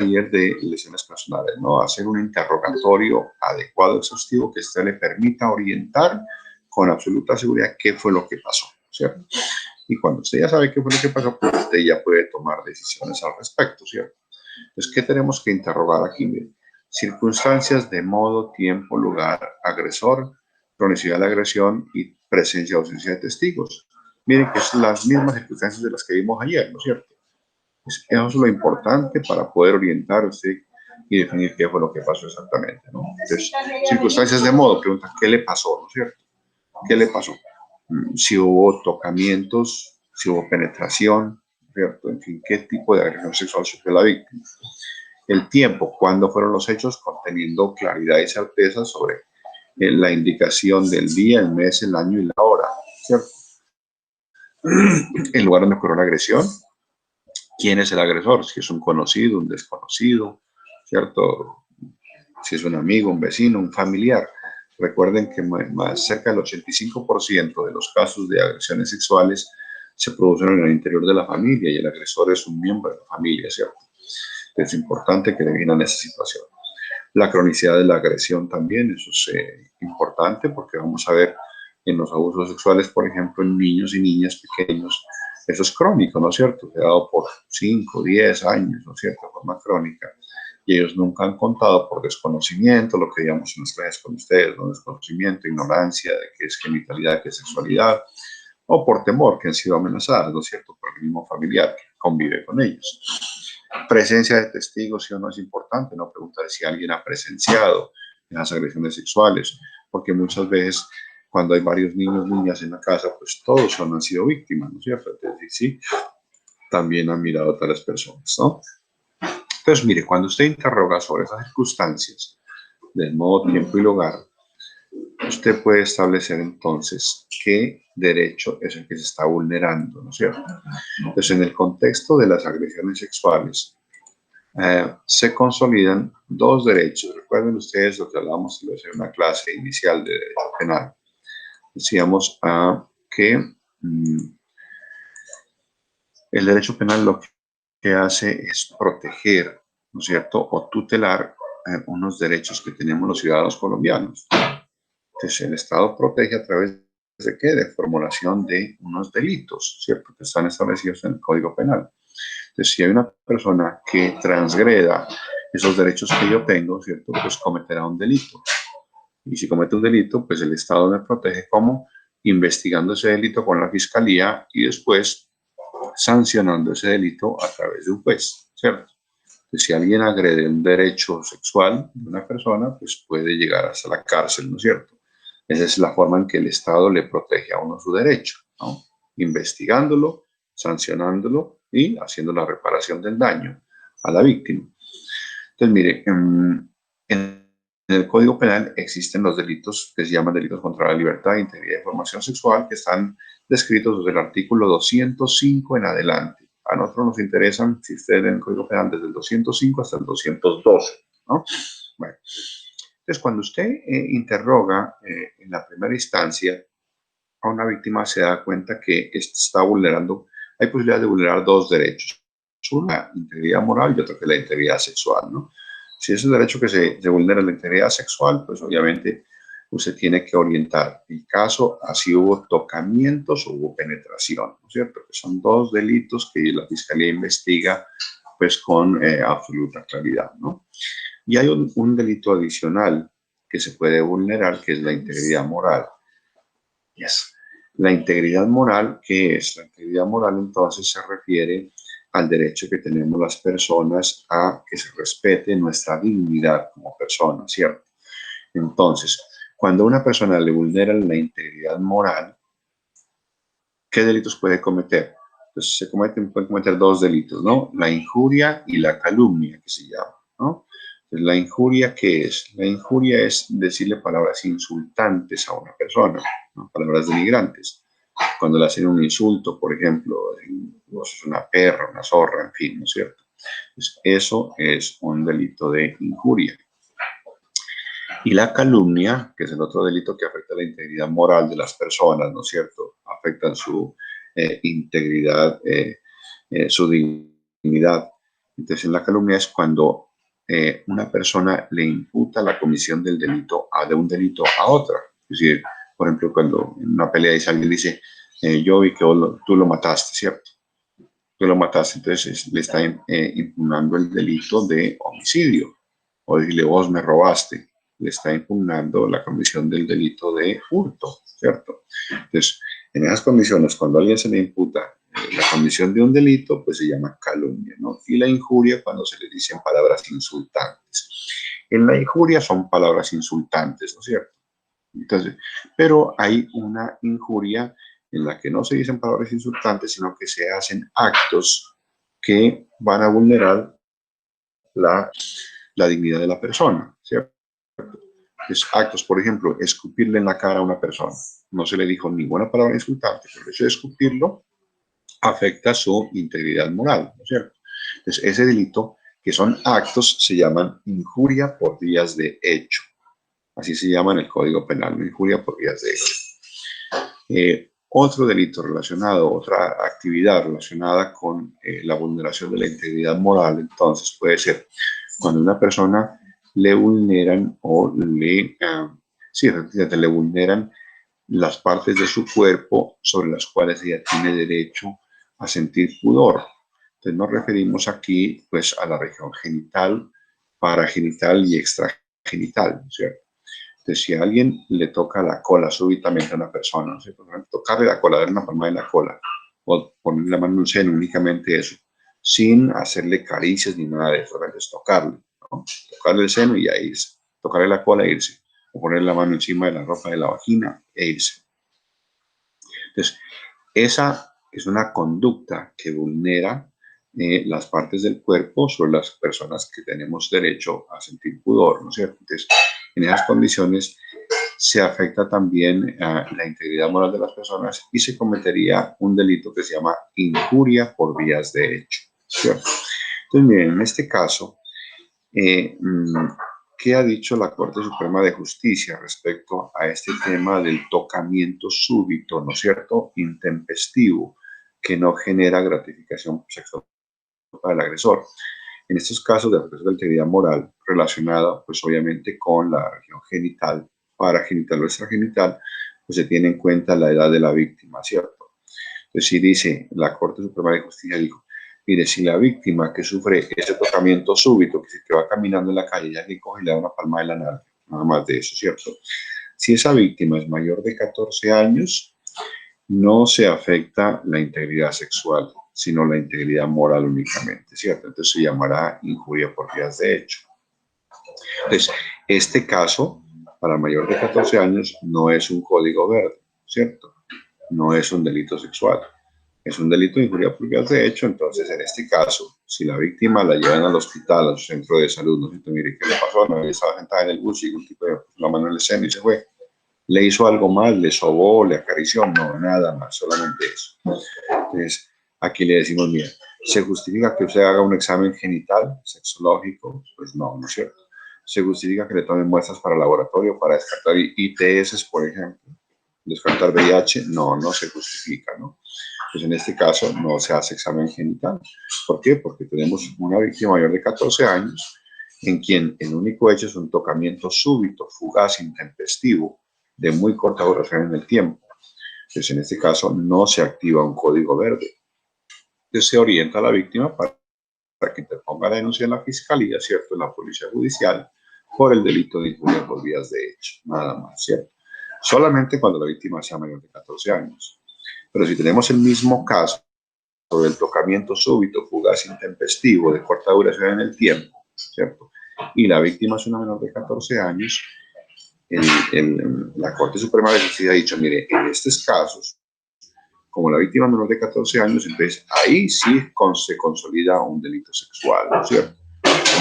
taller de lesiones personales, ¿no? Hacer un interrogatorio adecuado, exhaustivo, que usted le permita orientar con absoluta seguridad qué fue lo que pasó, ¿cierto? Y cuando usted ya sabe qué fue lo que pasó, pues usted ya puede tomar decisiones al respecto, ¿cierto? Entonces, ¿qué tenemos que interrogar aquí? Miren, circunstancias de modo, tiempo, lugar, agresor, cronicidad de la agresión y presencia o ausencia de testigos. Miren que son las mismas circunstancias de las que vimos ayer, ¿no es cierto? Pues eso es lo importante para poder orientar usted y definir qué fue lo que pasó exactamente, ¿no? Entonces, circunstancias de modo, pregunta, ¿qué le pasó, no es cierto? ¿Qué le pasó? Si hubo tocamientos, si hubo penetración, ¿cierto? En fin, ¿qué tipo de agresión sexual sufrió la víctima? El tiempo, cuándo fueron los hechos, conteniendo claridad y certeza sobre la indicación del día, el mes, el año y la hora, ¿cierto? El lugar donde ocurrió la agresión, quién es el agresor, si es un conocido, un desconocido, ¿cierto? Si es un amigo, un vecino, un familiar. Recuerden que más cerca del 85% de los casos de agresiones sexuales se producen en el interior de la familia y el agresor es un miembro de la familia, ¿cierto? Es importante que definan esa situación. La cronicidad de la agresión también, eso es importante porque vamos a ver en los abusos sexuales, por ejemplo, en niños y niñas pequeños, eso es crónico, ¿no es cierto? Dado por 5, 10 años, ¿no es cierto? De forma crónica. Y ellos nunca han contado por desconocimiento, lo que digamos en las clases con ustedes, ¿no? Desconocimiento, ignorancia de qué es genitalidad, qué es sexualidad, o por temor que han sido amenazadas, ¿no es cierto? Por el mismo familiar que convive con ellos. Presencia de testigos, sí o no, es importante, no preguntar si alguien ha presenciado las agresiones sexuales, porque muchas veces cuando hay varios niños, niñas en la casa, pues todos han sido víctimas, ¿no es cierto? Entonces, sí, también han mirado a otras personas, ¿no? Entonces, mire, cuando usted interroga sobre esas circunstancias, del modo, tiempo y lugar, usted puede establecer entonces qué derecho es el que se está vulnerando, ¿no es cierto? Entonces, en el contexto de las agresiones sexuales, se consolidan dos derechos. Recuerden ustedes lo que hablábamos en una clase inicial de derecho penal. Decíamos que el derecho penal lo que hace es proteger, ¿no es cierto?, o tutelar unos derechos que tenemos los ciudadanos colombianos. Entonces, el Estado protege a través de qué? De formulación de unos delitos, ¿cierto?, que están establecidos en el Código Penal. Entonces, si hay una persona que transgreda esos derechos que yo tengo, ¿cierto?, pues cometerá un delito. Y si comete un delito, pues el Estado me protege como investigando ese delito con la Fiscalía y después sancionando ese delito a través de un juez, ¿cierto? Entonces, si alguien agrede un derecho sexual de una persona, pues puede llegar hasta la cárcel, ¿no es cierto? Esa es la forma en que el Estado le protege a uno su derecho, ¿no? Investigándolo, sancionándolo y haciendo la reparación del daño a la víctima. Entonces, mire, en el Código Penal existen los delitos que se llaman delitos contra la libertad, integridad y información sexual, que están descritos desde el artículo 205 en adelante. A nosotros nos interesan, si ustedes ven el Código Penal, desde el 205 hasta el 212, ¿no? Bueno, entonces cuando usted interroga en la primera instancia a una víctima, se da cuenta que está vulnerando, hay posibilidad de vulnerar dos derechos. Una, integridad moral y otra que es la integridad sexual, ¿no? Si es un derecho que se vulnera la integridad sexual, pues obviamente usted tiene que orientar el caso a si hubo tocamientos o hubo penetración, ¿no es cierto? Que son dos delitos que la Fiscalía investiga pues con absoluta claridad, ¿no? Y hay un delito adicional que se puede vulnerar, que es la integridad moral. Yes. La integridad moral, ¿qué es? La integridad moral entonces se refiere al derecho que tenemos las personas a que se respete nuestra dignidad como persona, ¿cierto? Entonces, cuando a una persona le vulnera la integridad moral, ¿qué delitos puede cometer? Entonces, pueden cometer dos delitos, ¿no? La injuria y la calumnia, que se llama, ¿no? Entonces, la injuria, ¿qué es? La injuria es decirle palabras insultantes a una persona, ¿no? Palabras denigrantes. Cuando le hacen un insulto, por ejemplo, vos sos una perra, una zorra, en fin, ¿no es cierto? Entonces, eso es un delito de injuria. Y la calumnia, que es el otro delito que afecta la integridad moral de las personas, ¿no es cierto? Afectan su integridad, su dignidad. Entonces, en la calumnia es cuando una persona le imputa la comisión del delito de un delito a otra. Es decir, por ejemplo, cuando en una pelea dice, alguien dice, yo vi que tú lo mataste, ¿cierto? Tú lo mataste, entonces le está impugnando el delito de homicidio. O decirle, vos me robaste, le está impugnando la comisión del delito de hurto, ¿cierto? Entonces, en esas condiciones, cuando a alguien se le imputa la comisión de un delito, pues se llama calumnia, ¿no? Y la injuria cuando se le dicen palabras insultantes. En la injuria son palabras insultantes, ¿no es cierto? Entonces, pero hay una injuria en la que no se dicen palabras insultantes, sino que se hacen actos que van a vulnerar la, la dignidad de la persona, ¿cierto? Es actos, por ejemplo, escupirle en la cara a una persona. No se le dijo ninguna palabra insultante, pero el hecho de escupirlo afecta su integridad moral, ¿no es cierto? Entonces, ese delito, que son actos, se llaman injuria por vías de hecho. Así se llama en el Código Penal, ¿no? Injuria por vías de hecho. Otro delito relacionado, otra actividad relacionada con la vulneración de la integridad moral, entonces puede ser cuando una persona le vulneran o le vulneran las partes de su cuerpo sobre las cuales ella tiene derecho a sentir pudor. Entonces nos referimos aquí pues a la región genital, paragenital y extragenital, ¿cierto? Entonces, si a alguien le toca la cola súbitamente a una persona, ¿no? ¿Cierto? Tocarle la cola, darle una palma de la cola, o ponerle la mano en un seno, únicamente eso, sin hacerle caricias ni nada de eso, es tocarle, ¿no? Tocarle el seno y ahí irse, tocarle la cola e irse, o ponerle la mano encima de la ropa de la vagina e irse. Entonces, esa es una conducta que vulnera las partes del cuerpo sobre las personas que tenemos derecho a sentir pudor, ¿no es cierto? Entonces, en esas condiciones se afecta también la integridad moral de las personas y se cometería un delito que se llama injuria por vías de hecho, ¿cierto? Entonces, miren, en este caso, eh, ¿qué ha dicho la Corte Suprema de Justicia respecto a este tema del tocamiento súbito, ¿no es cierto?, intempestivo, que no genera gratificación sexual para el agresor? En estos casos de afectación de la integridad moral relacionada, pues obviamente con la región genital, paragenital o extragenital, pues se tiene en cuenta la edad de la víctima, ¿cierto? Entonces, si dice la Corte Suprema de Justicia, dijo, mire, si la víctima que sufre ese tocamiento súbito, que va caminando en la calle, ya le coge y le da una palma de la nalga, nada más de eso, ¿cierto? Si esa víctima es mayor de 14 años, no se afecta la integridad sexual, sino la integridad moral únicamente, ¿cierto? Entonces se llamará injuria por vías de hecho. Entonces, este caso, para mayor de 14 años, no es un código verde, ¿cierto? No es un delito sexual. Es un delito de injuria por vías de hecho, entonces en este caso, si la víctima la llevan al hospital, al centro de salud, no sé, mire, ¿qué le pasó? No, estaba sentada en el bus y un tipo de la mano en el seno y se fue. ¿Le hizo algo mal? ¿Le sobó? ¿Le acarició? No, nada más, solamente eso. Entonces, aquí le decimos, mira, ¿se justifica que usted haga un examen genital, sexológico? Pues no, ¿no es cierto? ¿Se justifica que le tomen muestras para laboratorio, para descartar ITS, por ejemplo? ¿Descartar VIH? No, no se justifica, ¿no? Pues en este caso no se hace examen genital. ¿Por qué? Porque tenemos una víctima mayor de 14 años en quien el único hecho es un tocamiento súbito, fugaz, intempestivo, de muy corta duración en el tiempo. Entonces, en este caso, no se activa un código verde. Entonces, se orienta a la víctima para que interponga la denuncia en la fiscalía, ¿cierto?, en la policía judicial, por el delito de injuria por vías de hecho, nada más, ¿cierto? Solamente cuando la víctima sea mayor de 14 años. Pero si tenemos el mismo caso del tocamiento súbito, fugaz, intempestivo, de corta duración en el tiempo, ¿cierto?, y la víctima es una menor de 14 años, la Corte Suprema de Justicia ha dicho, mire, en estos casos, como la víctima menor de 14 años, entonces ahí sí se consolida un delito sexual, ¿no es cierto?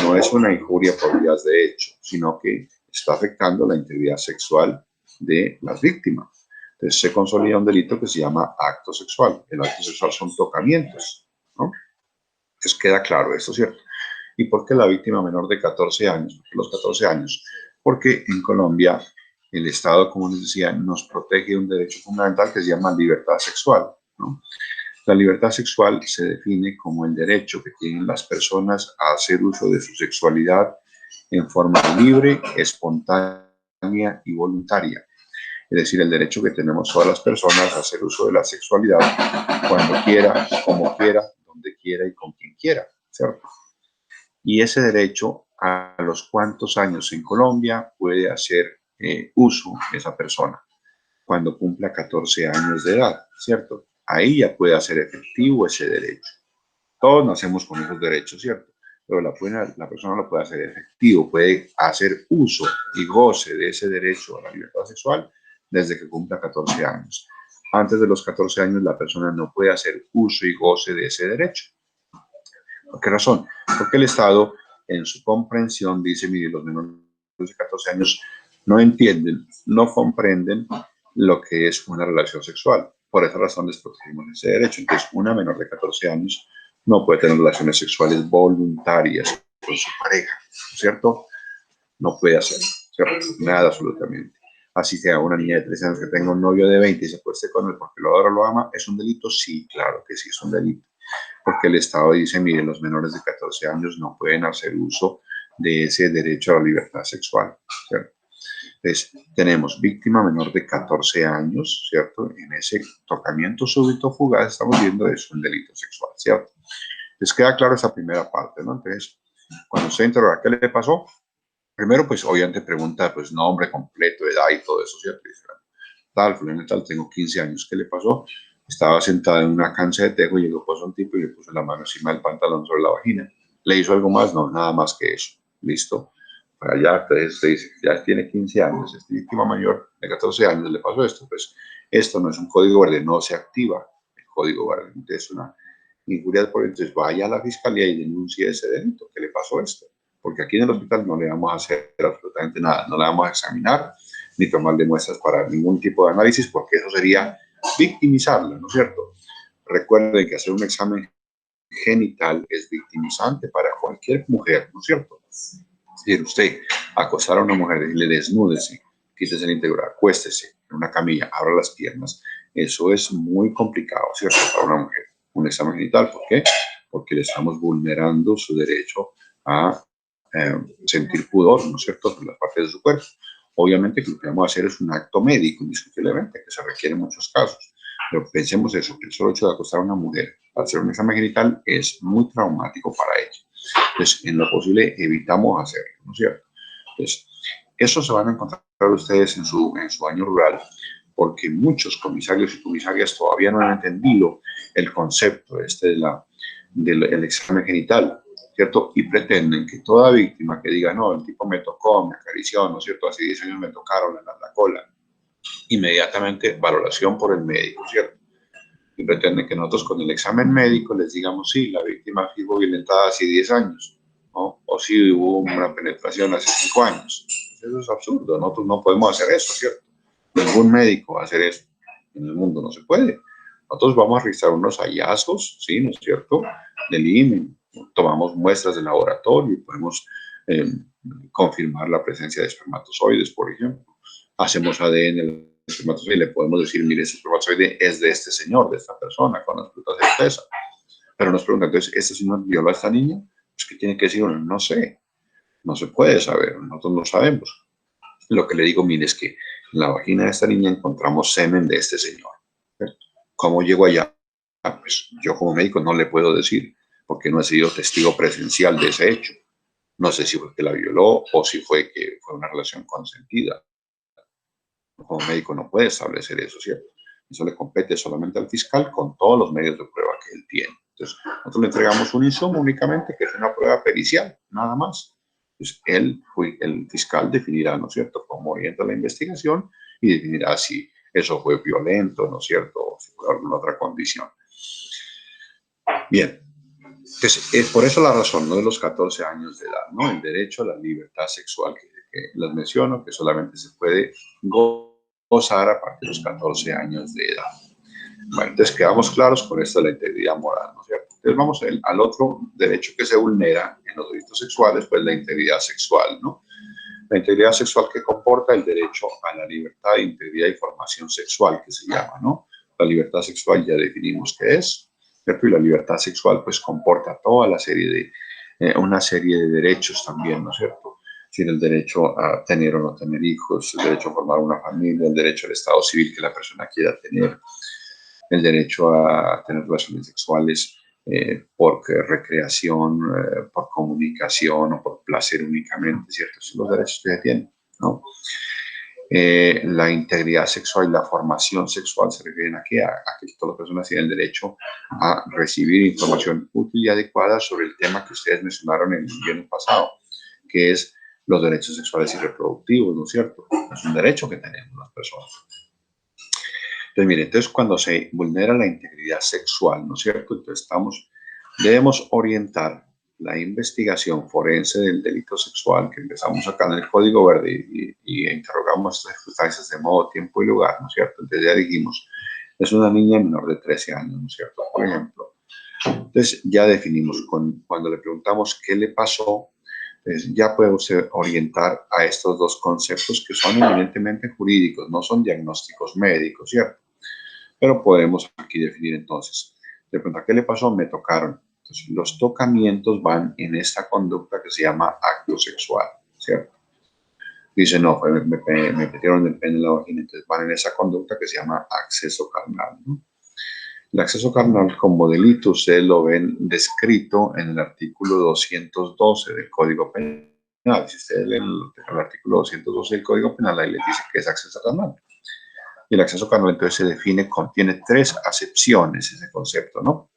No es una injuria por vías de hecho, sino que está afectando la integridad sexual de las víctimas. Entonces se consolida un delito que se llama acto sexual. El acto sexual son tocamientos, ¿no? Entonces queda claro esto, ¿cierto? ¿Y por qué la víctima menor de 14 años? ¿Por qué los 14 años? Porque en Colombia el Estado, como les decía, nos protege un derecho fundamental que se llama libertad sexual, ¿no? La libertad sexual se define como el derecho que tienen las personas a hacer uso de su sexualidad en forma libre, espontánea y voluntaria. Es decir, el derecho que tenemos todas las personas a hacer uso de la sexualidad cuando quiera, como quiera, donde quiera y con quien quiera, ¿cierto? Y ese derecho, a los cuantos años en Colombia puede hacer uso esa persona, cuando cumpla 14 años de edad, ¿cierto? Ahí ya puede hacer efectivo ese derecho. Todos nacemos con esos derechos, ¿cierto? Pero la persona lo puede hacer efectivo, puede hacer uso y goce de ese derecho a la libertad sexual desde que cumpla 14 años. Antes de los 14 años, la persona no puede hacer uso y goce de ese derecho. ¿Por qué razón? Porque el Estado, en su comprensión, dice, mire, los menores de 14 años no entienden, no comprenden lo que es una relación sexual. Por esa razón les protegemos ese derecho. Entonces, una menor de 14 años no puede tener relaciones sexuales voluntarias con su pareja, ¿cierto? No puede hacerlo, ¿cierto? Nada absolutamente. Así sea una niña de 13 años que tenga un novio de 20 y se acueste con él porque lo adora o lo ama, ¿es un delito? Sí, claro que sí, es un delito. Porque el Estado dice, miren, los menores de 14 años no pueden hacer uso de ese derecho a la libertad sexual, ¿cierto? Entonces, tenemos víctima menor de 14 años, ¿cierto? En ese tocamiento súbito fugaz estamos viendo es un delito sexual, ¿cierto? Les queda claro esa primera parte, ¿no? Entonces, cuando usted interroga qué le pasó, primero, pues obviamente pregunta, pues nombre completo, edad y todo eso, ¿cierto? Dice, tal, fulano y tal, tengo 15 años, ¿qué le pasó? Estaba sentada en una cancha de tejo y llegó pues un tipo y le puso la mano encima del pantalón sobre la vagina. ¿Le hizo algo más? No, nada más que eso. Listo. Para allá, entonces usted dice, ya tiene 15 años, es víctima mayor de 14 años, le pasó esto. Pues esto no es un código verde, no se activa el código verde. Entonces es una injuria por entonces vaya a la fiscalía y denuncie ese delito, ¿qué le pasó esto? Porque aquí en el hospital no le vamos a hacer absolutamente nada, no la vamos a examinar, ni tomarle muestras para ningún tipo de análisis, porque eso sería victimizarla, ¿no es cierto? Recuerden que hacer un examen genital es victimizante para cualquier mujer, ¿no es cierto? Si usted acosar a una mujer, decirle desnúdese, quítese el interior, acuéstese en una camilla, abra las piernas, eso es muy complicado, ¿cierto? Para una mujer. Un examen genital, ¿por qué? Porque le estamos vulnerando su derecho a sentir pudor, ¿no es cierto?, por las partes de su cuerpo. Obviamente que lo que vamos a hacer es un acto médico, indiscutiblemente, que se requiere en muchos casos. Pero pensemos eso, que el solo hecho de acostar a una mujer para hacer un examen genital es muy traumático para ella. Entonces, en lo posible, evitamos hacerlo, ¿no es cierto? Entonces, eso se van a encontrar ustedes en su año rural, porque muchos comisarios y comisarias todavía no han entendido el concepto del examen genital, ¿cierto? Y pretenden que toda víctima que diga, no, el tipo me tocó, me acarició, ¿no es cierto? Hace 10 años me tocaron la cola, inmediatamente valoración por el médico, ¿cierto? Y pretenden que nosotros con el examen médico les digamos, sí, la víctima fue violentada hace 10 años, ¿no? O sí hubo una penetración hace 5 años. Eso es absurdo, nosotros no podemos hacer eso, ¿cierto? Ningún médico va a hacer eso. En el mundo no se puede. Nosotros vamos a registrar unos hallazgos, ¿sí? ¿No es cierto? Del INE, tomamos muestras de laboratorio y podemos eh, confirmar la presencia de espermatozoides, por ejemplo. Hacemos ADN espermatozoide y le podemos decir, mire, ese espermatozoide es de este señor, de esta persona, con absoluta certeza. Pero nos preguntan, entonces, ¿este señor violó a esta niña? Pues, ¿qué tiene que decir uno? No sé, no se puede saber, nosotros no sabemos. Lo que le digo, mire, es que en la vagina de esta niña encontramos semen de este señor. ¿Cómo llegó allá? Pues yo como médico no le puedo decir, porque no he sido testigo presencial de ese hecho. No sé si fue que la violó o si fue que fue una relación consentida. Como médico no puede establecer eso, ¿cierto? Eso le compete solamente al fiscal con todos los medios de prueba que él tiene. Entonces, nosotros le entregamos un insumo únicamente, que es una prueba pericial, nada más. Entonces, el fiscal definirá, ¿no es cierto?, cómo orienta la investigación y definirá si eso fue violento, ¿no es cierto?, o si fue alguna otra condición. Bien, entonces, es por eso la razón, no de los 14 años de edad, ¿no? El derecho a la libertad sexual que les menciono, que solamente se puede gozar a partir de los 14 años de edad. Bueno, entonces quedamos claros con esto de la integridad moral, ¿no es cierto? Entonces vamos al otro derecho que se vulnera en los delitos sexuales, pues la integridad sexual, ¿no? La integridad sexual que comporta el derecho a la libertad, integridad y formación sexual, que se llama, ¿no? La libertad sexual ya definimos qué es. ¿cierto? Y la libertad sexual pues comporta toda la serie de, una serie de derechos también, ¿no es cierto? Tiene el derecho a tener o no tener hijos, el derecho a formar una familia, el derecho al estado civil que la persona quiera tener, el derecho a tener relaciones sexuales por recreación, por comunicación o por placer únicamente, ¿cierto? Esos son los derechos que se tienen, ¿no? La integridad sexual y la formación sexual se refieren aquí a que todas las personas tienen el derecho a recibir información útil y adecuada sobre el tema que ustedes mencionaron en el viernes pasado, que es los derechos sexuales y reproductivos, ¿no es cierto? Es un derecho que tenemos las personas. Entonces, mire, entonces cuando se vulnera la integridad sexual, ¿no es cierto? Entonces debemos orientar la investigación forense del delito sexual que empezamos acá en el Código Verde y interrogamos estas circunstancias de modo, tiempo y lugar, ¿no es cierto? Entonces ya dijimos, es una niña menor de 13 años, ¿no es cierto? Por ejemplo. Entonces ya definimos, cuando le preguntamos qué le pasó, pues ya puede usted orientar a estos dos conceptos que son eminentemente jurídicos, no son diagnósticos médicos, ¿cierto? Pero podemos aquí definir entonces, de pronto, ¿qué le pasó? Me tocaron. Entonces, los tocamientos van en esta conducta que se llama acto sexual, ¿cierto? Dice, no, me metieron el pene en la vagina, entonces van en esa conducta que se llama acceso carnal, ¿no? El acceso carnal como delito, ustedes lo ven descrito en el artículo 212 del Código Penal. Si ustedes leen el artículo 212 del Código Penal, ahí les dice que es acceso carnal. Y el acceso carnal entonces se define, contiene tres acepciones ese concepto, ¿no?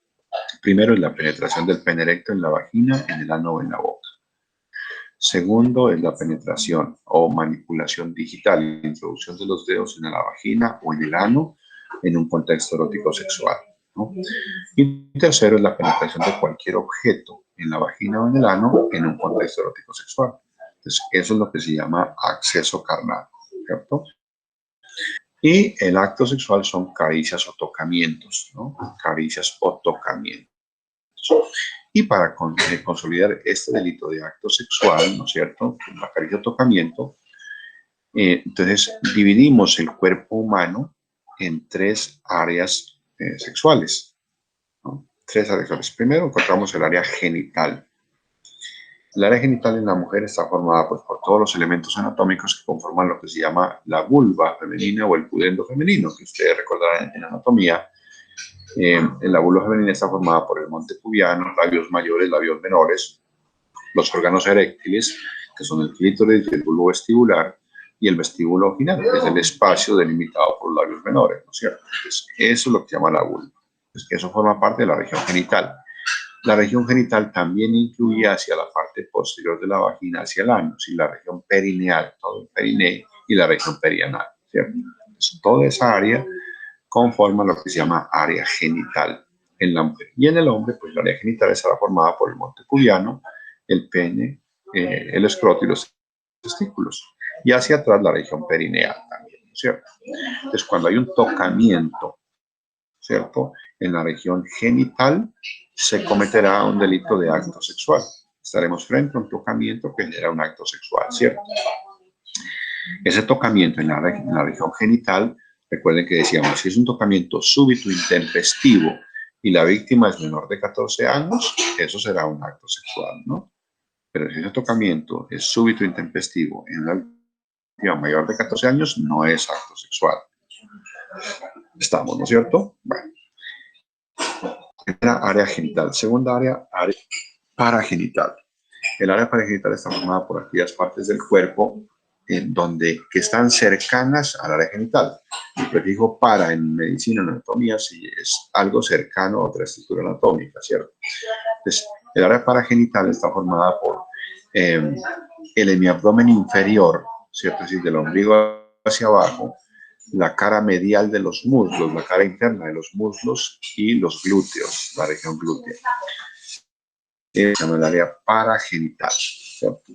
Primero es la penetración del pene erecto en la vagina, en el ano o en la boca. Segundo es la penetración o manipulación digital, la introducción de los dedos en la vagina o en el ano en un contexto erótico sexual, ¿no? Y tercero es la penetración de cualquier objeto en la vagina o en el ano en un contexto erótico sexual. Entonces, eso es lo que se llama acceso carnal, ¿cierto? Y el acto sexual son caricias o tocamientos, ¿no? Caricias o tocamientos. Y para consolidar este delito de acto sexual, ¿no es cierto? La caricia o tocamiento, entonces dividimos el cuerpo humano en tres áreas sexuales, ¿no? Tres áreas sexuales. Primero encontramos el área genital. El área genital en la mujer está formada pues, por todos los elementos anatómicos que conforman lo que se llama la vulva femenina o el pudendo femenino, que ustedes recordarán en anatomía. La vulva femenina está formada por el monte pubiano, labios mayores, labios menores, los órganos eréctiles, que son el clítoris y el bulbo vestibular, y el vestíbulo vaginal, que es el espacio delimitado por los labios menores, ¿no es cierto? Entonces, eso es lo que se llama la vulva. Entonces, eso forma parte de la región genital. La región genital también incluye hacia la parte posterior de la vagina, hacia el ano, y la región perineal, todo el perineo, y la región perianal, ¿cierto? Entonces, toda esa área conforma lo que se llama área genital en la mujer. Y en el hombre, pues la área genital estará formada por el monte pubiano, el pene, el escroto y los testículos. Y hacia atrás la región perineal también, ¿cierto? Entonces, cuando hay un tocamiento, ¿cierto? En la región genital se cometerá un delito de acto sexual. Estaremos frente a un tocamiento que genera un acto sexual, ¿cierto? Ese tocamiento en la región genital, recuerden que decíamos, si es un tocamiento súbito, intempestivo, y la víctima es menor de 14 años, eso será un acto sexual, ¿no? Pero si ese tocamiento es súbito, intempestivo, en una víctima mayor de 14 años, no es acto sexual. Estamos, ¿no es cierto? Bueno. Primera área genital. Segunda área paragenital. El área paragenital está formada por aquellas partes del cuerpo que están cercanas al área genital. El prefijo para en medicina, en anatomía, si es algo cercano a otra estructura anatómica, ¿cierto? Entonces, el área paragenital está formada por el hemiabdomen inferior, ¿cierto? Es decir, del ombligo hacia abajo, la cara medial de los muslos, la cara interna de los muslos y los glúteos, la región glútea. Se llama el área paragenital, ¿cierto?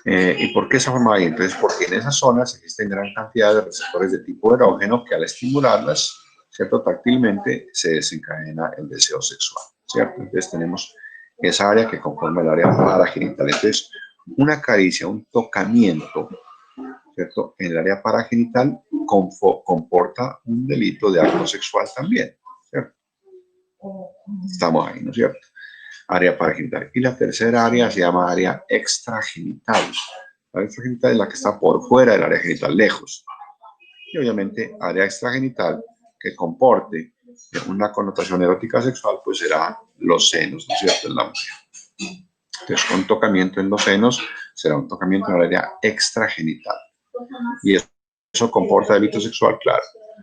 ¿Y por qué se forma ahí? Entonces, porque en esas zonas existen gran cantidad de receptores de tipo erógeno que al estimularlas, ¿cierto? Táctilmente se desencadena el deseo sexual, ¿cierto? Entonces tenemos esa área que conforma el área paragenital. Entonces, una caricia, un tocamiento, ¿cierto? En el área paragenital comporta un delito de acto sexual también, ¿cierto? Estamos ahí, ¿no es cierto? Área paragenital. Y la tercera área se llama área extragenital. La área extragenital es la que está por fuera del área genital, lejos. Y obviamente área extragenital que comporte una connotación erótica sexual, pues será los senos, ¿no es cierto?, en la mujer. Entonces, un tocamiento en los senos será un tocamiento en el área extragenital. Y eso comporta delito sexual, claro.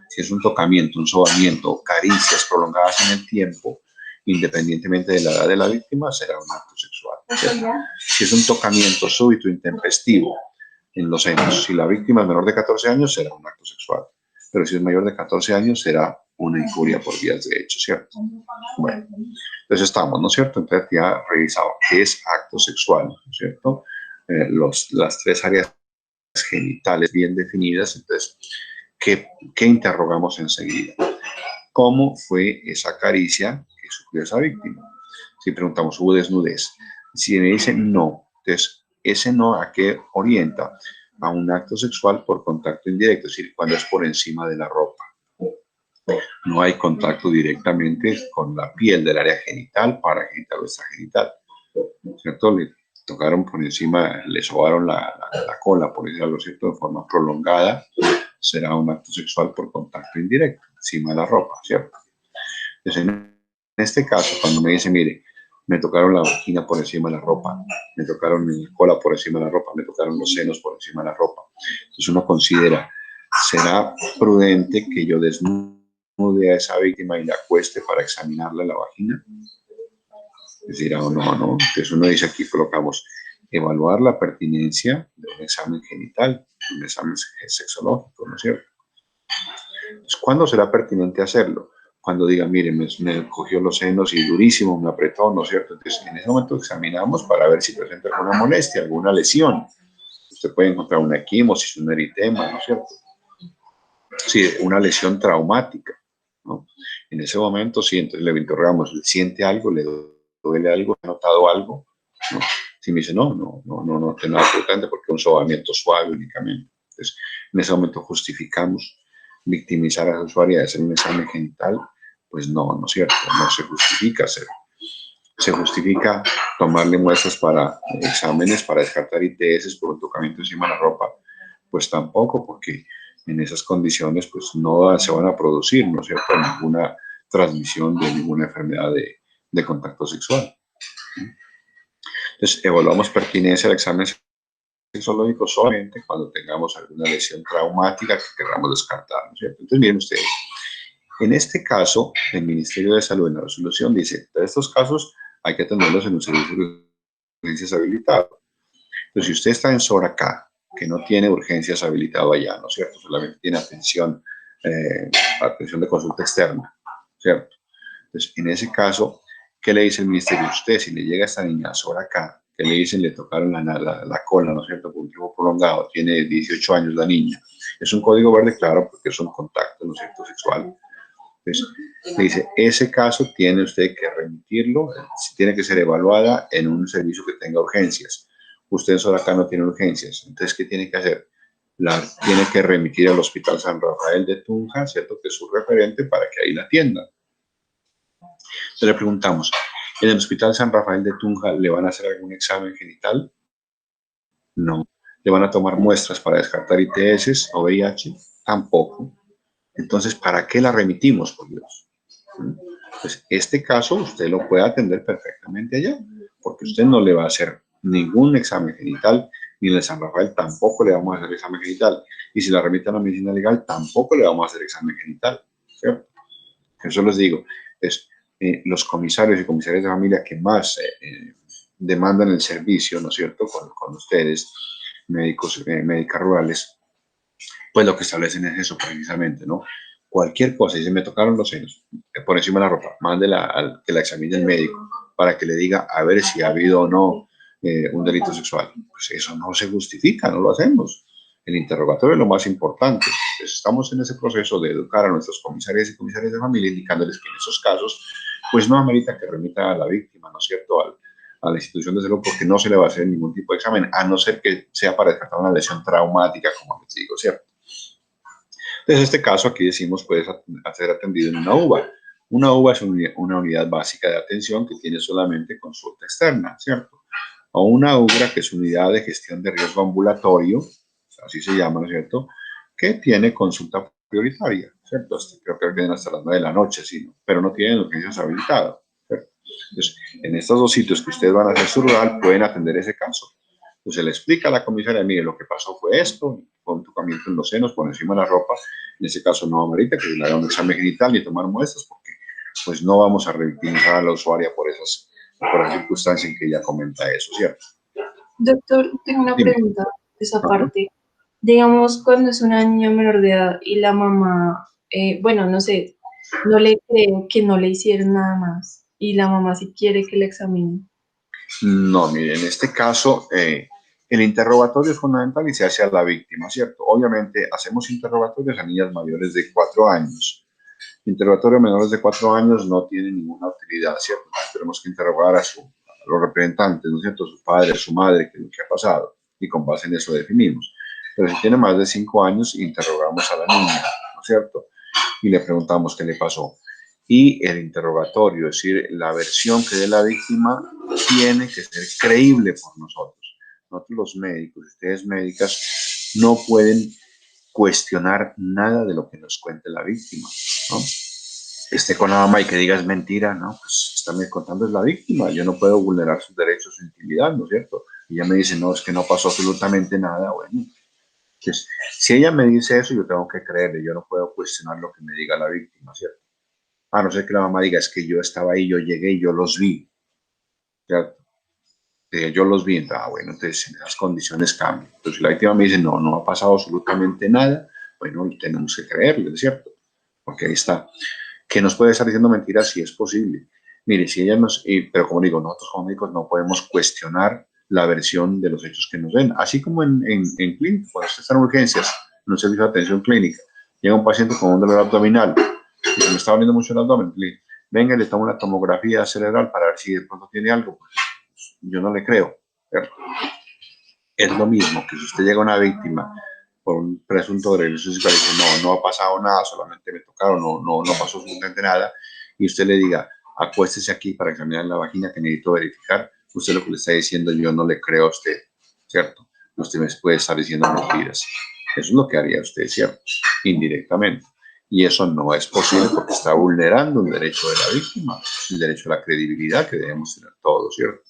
Si es un tocamiento, un sobamiento, caricias prolongadas en el tiempo, independientemente de la edad de la víctima, será un acto sexual, ¿cierto? Si es un tocamiento súbito, intempestivo, en los senos, si la víctima es menor de 14 años, será un acto sexual. Pero si es mayor de 14 años, será una injuria por vías de hecho, ¿cierto? Bueno, entonces estamos, ¿no es cierto? Entonces ya revisado qué es acto sexual, ¿no es cierto? Las tres áreas genitales bien definidas. Entonces, ¿qué interrogamos enseguida? ¿Cómo fue esa caricia que sufrió esa víctima? Si preguntamos, ¿hubo desnudez? Si me dicen no, entonces, ese no, ¿a qué orienta? A un acto sexual por contacto indirecto, es decir, cuando es por encima de la ropa. No hay contacto directamente con la piel del área genital, paragenital o extragenital, ¿cierto? Le tocaron por encima, le sobaron la cola, por decirlo cierto, de forma prolongada, será un acto sexual por contacto indirecto, encima de la ropa, ¿cierto? Entonces, en este caso, cuando me dice, mire, me tocaron la vagina por encima de la ropa, me tocaron la cola por encima de la ropa, me tocaron los senos por encima de la ropa. Entonces uno considera, ¿será prudente que yo desnude a esa víctima y la acueste para examinarle la vagina? Es decir, no, no. Entonces uno dice, aquí colocamos, evaluar la pertinencia de un examen genital, un examen sexológico, ¿no es cierto? Entonces, ¿cuándo será pertinente hacerlo? Cuando diga, mire, me cogió los senos y durísimo, me apretó, ¿no es cierto? Entonces, en ese momento examinamos para ver si presenta alguna molestia, alguna lesión. Usted puede encontrar una equimosis, un eritema, ¿no es cierto? Sí, una lesión traumática, ¿no? En ese momento, sí, entonces le interrogamos, ¿siente algo? ¿Le duele algo? ¿Ha notado algo? ¿No? Si me dice, no tengo nada absolutamente porque es un sobamiento suave únicamente. Entonces, en ese momento justificamos victimizar a la usuaria de hacer un examen genital. Pues no es cierto, no se justifica hacerlo. Se justifica tomarle muestras para exámenes, para descartar ITS por un tocamiento encima de la ropa. Pues tampoco, porque en esas condiciones pues no se van a producir, ¿no es cierto?, ninguna transmisión de ninguna enfermedad de contacto sexual. Entonces, evaluamos pertinencia del examen sexológico solamente cuando tengamos alguna lesión traumática que queramos descartar, ¿no es cierto? Entonces, miren ustedes, en este caso, el Ministerio de Salud en la resolución dice, de estos casos hay que atenderlos en un servicio de urgencias habilitado. Entonces, si usted está en Soracá, que no tiene urgencias habilitado allá, ¿no es cierto? Solamente tiene atención de consulta externa, ¿cierto? Entonces, en ese caso, ¿qué le dice el ministerio? Usted, si le llega a esta niña Soracá, que le dicen, le tocaron la cola, ¿no es cierto?, por un tiempo prolongado, tiene 18 años la niña, es un código verde, claro, porque es un contacto, ¿no es cierto?, sexual. Entonces, le dice, ese caso tiene usted que remitirlo, tiene que ser evaluada en un servicio que tenga urgencias. Usted en Soracá no tiene urgencias, entonces, ¿qué tiene que hacer? La tiene que remitir al Hospital San Rafael de Tunja, ¿cierto?, que es su referente para que ahí la atiendan. Entonces le preguntamos, ¿en el Hospital San Rafael de Tunja le van a hacer algún examen genital? No. ¿Le van a tomar muestras para descartar ITS o VIH? Tampoco. Entonces, ¿para qué la remitimos, por Dios? Pues este caso usted lo puede atender perfectamente allá, porque usted no le va a hacer ningún examen genital, ni en el San Rafael tampoco le vamos a hacer examen genital. Y si la remiten a la medicina legal, tampoco le vamos a hacer examen genital, ¿cierto? Eso les digo, es los comisarios y comisarias de familia que más demandan el servicio, ¿no es cierto?, con ustedes, médicos, médicas rurales, pues lo que establecen es eso precisamente, ¿no? Cualquier cosa, y si me tocaron los senos, por encima de la ropa, mándela al que la examine el médico para que le diga a ver si ha habido o no un delito sexual. Pues eso no se justifica, no lo hacemos. El interrogatorio es lo más importante. Pues estamos en ese proceso de educar a nuestros comisarios y comisarias de familia, indicándoles que en esos casos, pues no amerita que remita a la víctima, ¿no es cierto?, a la institución de salud, porque no se le va a hacer ningún tipo de examen, a no ser que sea para descartar una lesión traumática, como les digo, ¿cierto? Entonces, este caso aquí decimos puede ser atendido en una UBA. Una UBA es una unidad básica de atención que tiene solamente consulta externa, ¿cierto? O una UGRA, que es unidad de gestión de riesgo ambulatorio, así se llama, ¿no es cierto? Que tiene consulta prioritaria, ¿cierto? Creo que vienen hasta las 9 de la noche, sí, ¿no? Pero no tienen urgencias habilitadas, ¿cierto? Entonces, en estos dos sitios que ustedes van a hacer su rural, pueden atender ese caso. Entonces, le explica a la comisaria, mire, lo que pasó fue esto, con tocamiento en los senos, por encima de la ropa, en ese caso no amerita que se le haga un examen genital ni tomar muestras, porque pues no vamos a revictimizar a la usuaria por la circunstancia en que ella comenta eso, ¿cierto? Doctor, tengo una Dime. pregunta de esa Ajá. parte. Digamos, cuando es una niña menor de edad y la mamá, bueno, no sé, no le creo que no le hicieron nada más y la mamá sí quiere que le examinen. No, mire, en este caso, el interrogatorio es fundamental y se hace a la víctima, ¿cierto? Obviamente, hacemos interrogatorios a niñas mayores de 4 años. Interrogatorio a menores de 4 años no tiene ninguna utilidad, ¿cierto? Tenemos que interrogar a los representantes, ¿no es cierto? Su padre, su madre, qué es lo que ha pasado, y con base en eso definimos. Pero si tiene más de 5 años, interrogamos a la niña, ¿no es cierto? Y le preguntamos qué le pasó. Y el interrogatorio, es decir, la versión que dé la víctima, tiene que ser creíble por nosotros. Nosotros los médicos, ustedes médicas, no pueden cuestionar nada de lo que nos cuente la víctima, ¿no? Esté con la mamá y que diga es mentira, ¿no? Pues está me contando es la víctima, yo no puedo vulnerar sus derechos, su intimidad, ¿no es cierto? Y ella me dice, no, es que no pasó absolutamente nada, bueno. Entonces, si ella me dice eso, yo tengo que creerle, yo no puedo cuestionar lo que me diga la víctima, ¿cierto? A no ser que la mamá diga, es que yo estaba ahí, yo llegué y yo los vi, ¿cierto? Yo los vi, bueno, entonces en esas condiciones cambian. Entonces, si la víctima me dice, no, no ha pasado absolutamente nada, bueno, tenemos que creerle, ¿cierto? Porque ahí está. Que nos puede estar diciendo mentiras si es posible. Mire, si ella nos, pero como digo, nosotros como médicos no podemos cuestionar la versión de los hechos que nos den. Así como en clínica, cuando usted está en urgencias, en un servicio de atención clínica, llega un paciente con un dolor abdominal y se me está doliendo mucho el abdomen, venga, le tomo una tomografía cerebral para ver si de pronto tiene algo. Pues, yo no le creo. Es lo mismo que si usted llega a una víctima por un presunto de agresión sexual y dice, no, no ha pasado nada, solamente me tocaron, no pasó absolutamente nada, y usted le diga, acuéstese aquí para examinar la vagina que necesito verificar, usted lo que le está diciendo, yo no le creo a usted, ¿cierto? Usted me puede estar diciendo mentiras. Eso es lo que haría usted, ¿cierto? Indirectamente. Y eso no es posible porque está vulnerando un derecho de la víctima, el derecho a la credibilidad que debemos tener todos, ¿cierto?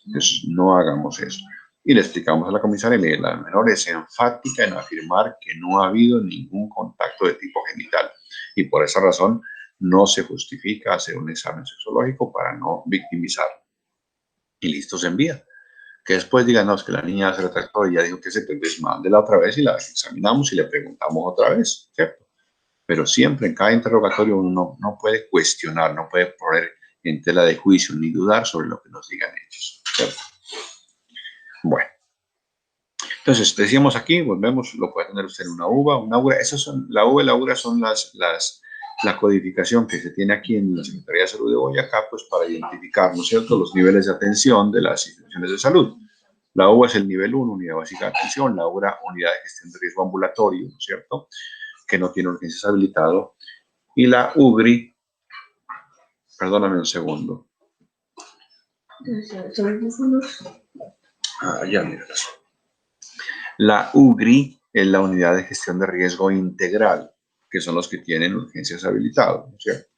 Entonces, no hagamos eso. Y le explicamos a la comisaria, mire, la menor es enfática en afirmar que no ha habido ningún contacto de tipo genital. Y por esa razón no se justifica hacer un examen sexológico para no victimizar. Y listo, se envía. Que después digan, no, es que la niña se retractó y ya dijo que se te desmandela otra vez y la examinamos y le preguntamos otra vez, ¿cierto? Pero siempre en cada interrogatorio uno no puede cuestionar, no puede poner en tela de juicio ni dudar sobre lo que nos digan ellos, ¿cierto? Bueno. Entonces, decíamos aquí, volvemos, lo puede tener usted en una uva, una URA. Esas son, la uva y la URA son la codificación que se tiene aquí en la Secretaría de Salud de Boyacá, pues para identificar, ¿no es cierto?, los niveles de atención de las instituciones de salud. La UVA es el nivel 1, unidad básica de atención, la URA, unidad de gestión de riesgo ambulatorio, ¿no es cierto?, que no tiene urgencias habilitado, y la UGRI, perdóname un segundo. Ya, mira. La UGRI es la unidad de gestión de riesgo integral, que son los que tienen urgencias habilitadas, ¿no es cierto?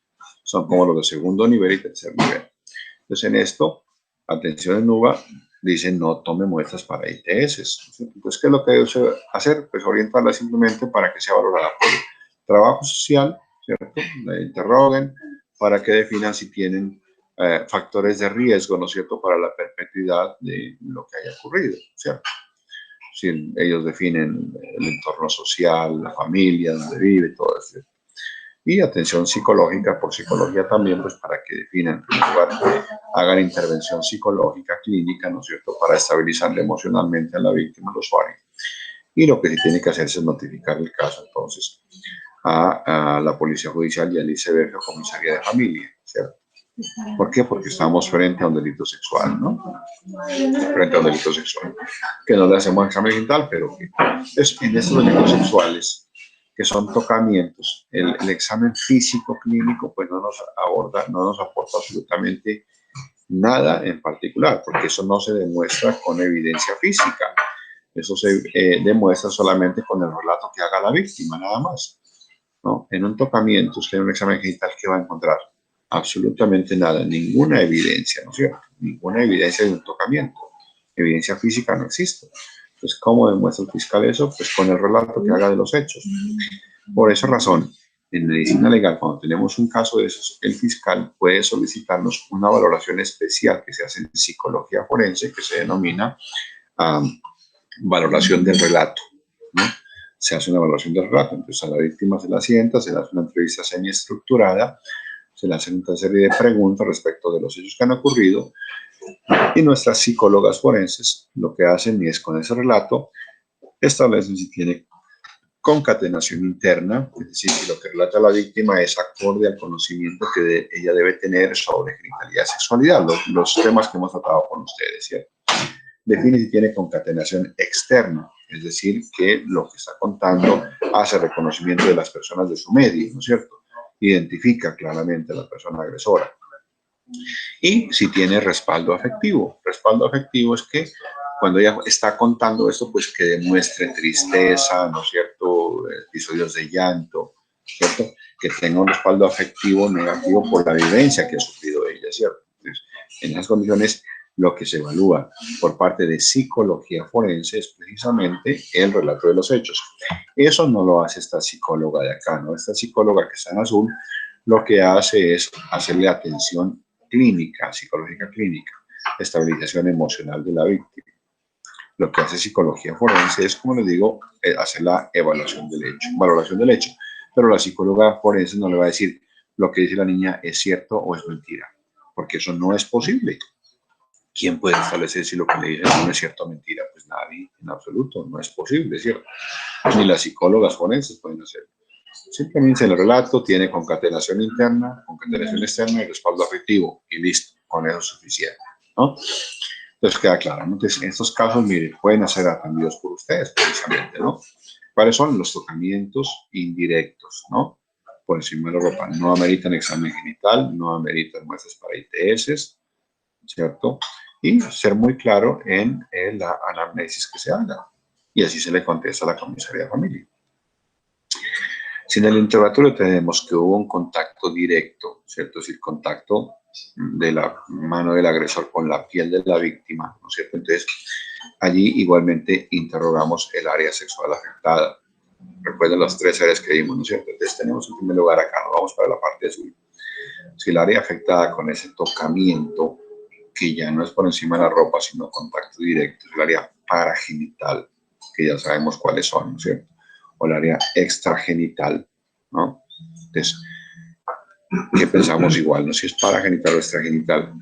Son como los de segundo nivel y tercer nivel. Entonces, en esto, atención en UVA, dicen no tome muestras para ITS. Entonces, ¿qué es lo que debe hacer? Pues orientarla simplemente para que sea valorada por el trabajo social, ¿cierto? La interroguen para que definan si tienen factores de riesgo, ¿no es cierto?, para la perpetuidad de lo que haya ocurrido, ¿cierto? Si ellos definen el entorno social, la familia, donde vive, todo eso. Y atención psicológica, por psicología también, pues para que definan, en primer lugar, hagan intervención psicológica clínica, ¿no es cierto?, para estabilizarle emocionalmente a la víctima, al usuario. Y lo que sí tiene que hacerse es notificar el caso, entonces, a la Policía Judicial y al ICBF, Comisaría de Familia, ¿cierto? ¿Por qué? Porque estamos frente a un delito sexual, ¿no? Frente a un delito sexual. Que no le hacemos examen mental, pero que es en estos delitos sexuales que son tocamientos. El examen físico clínico pues no nos aborda, no nos aporta absolutamente nada en particular, porque eso no se demuestra con evidencia física. Eso se demuestra solamente con el relato que haga la víctima, nada más, ¿no? En un tocamiento, usted en un examen genital, ¿qué va a encontrar? Absolutamente nada, ninguna evidencia, ¿no es cierto? Ninguna evidencia de un tocamiento. Evidencia física no existe. Entonces, ¿cómo demuestra el fiscal eso? Pues con el relato que haga de los hechos. Por esa razón, en medicina legal, cuando tenemos un caso de esos, el fiscal puede solicitarnos una valoración especial que se hace en psicología forense, que se denomina valoración del relato, ¿no? Se hace una evaluación del relato, entonces a la víctima se la sienta, se le hace una entrevista semiestructurada, se le hacen una serie de preguntas respecto de los hechos que han ocurrido, y nuestras psicólogas forenses lo que hacen es con ese relato establecen si tiene concatenación interna, es decir, si lo que relata la víctima es acorde al conocimiento que ella debe tener sobre genitalidad y sexualidad, los temas que hemos tratado con ustedes, ¿cierto? Define si tiene concatenación externa, es decir, que lo que está contando hace reconocimiento de las personas de su medio, ¿no es cierto? Identifica claramente a la persona agresora. Y si tiene respaldo afectivo. Respaldo afectivo es que cuando ella está contando esto, pues que demuestre tristeza, ¿no es cierto? Episodios de llanto, ¿cierto? Que tenga un respaldo afectivo negativo por la vivencia que ha sufrido ella, ¿cierto? Entonces, en esas condiciones, lo que se evalúa por parte de psicología forense es precisamente el relato de los hechos. Eso no lo hace esta psicóloga de acá, ¿no? Esta psicóloga que está en azul, lo que hace es hacerle atención clínica, psicológica clínica, estabilización emocional de la víctima. Lo que hace psicología forense es, como les digo, hacer la evaluación del hecho, valoración del hecho. Pero la psicóloga forense no le va a decir lo que dice la niña es cierto o es mentira, porque eso no es posible. ¿Quién puede establecer si lo que le dicen no es cierto o mentira? Pues nadie, en absoluto, no es posible, ¿cierto? Ni las psicólogas forenses pueden hacerlo. Simplemente el relato tiene concatenación interna, concatenación externa y respaldo afectivo, y listo, con eso es suficiente, ¿no? Entonces queda claro, ¿no? Entonces, en estos casos, mire, pueden ser atendidos por ustedes, precisamente, ¿no? ¿Cuáles son los tocamientos indirectos, ¿no? Por encima de la ropa. No ameritan examen genital, no ameritan muestras para ITS, ¿cierto? Y ser muy claro en la anamnesis que se haga. Y así se le contesta a la comisaría de familia. Si en el interrogatorio tenemos que hubo un contacto directo, ¿cierto? Es decir, contacto de la mano del agresor con la piel de la víctima, ¿no es cierto? Entonces, allí igualmente interrogamos el área sexual afectada. Recuerden las tres áreas que vimos, ¿no es cierto? Entonces, tenemos en primer lugar acá, nos vamos para la parte azul. Si el área afectada con ese tocamiento, que ya no es por encima de la ropa, sino contacto directo, es el área paragenital, que ya sabemos cuáles son, ¿no es cierto? O el área extragenital, ¿no? Entonces, ¿qué pensamos igual? ¿No? Si es paragenital o extragenital,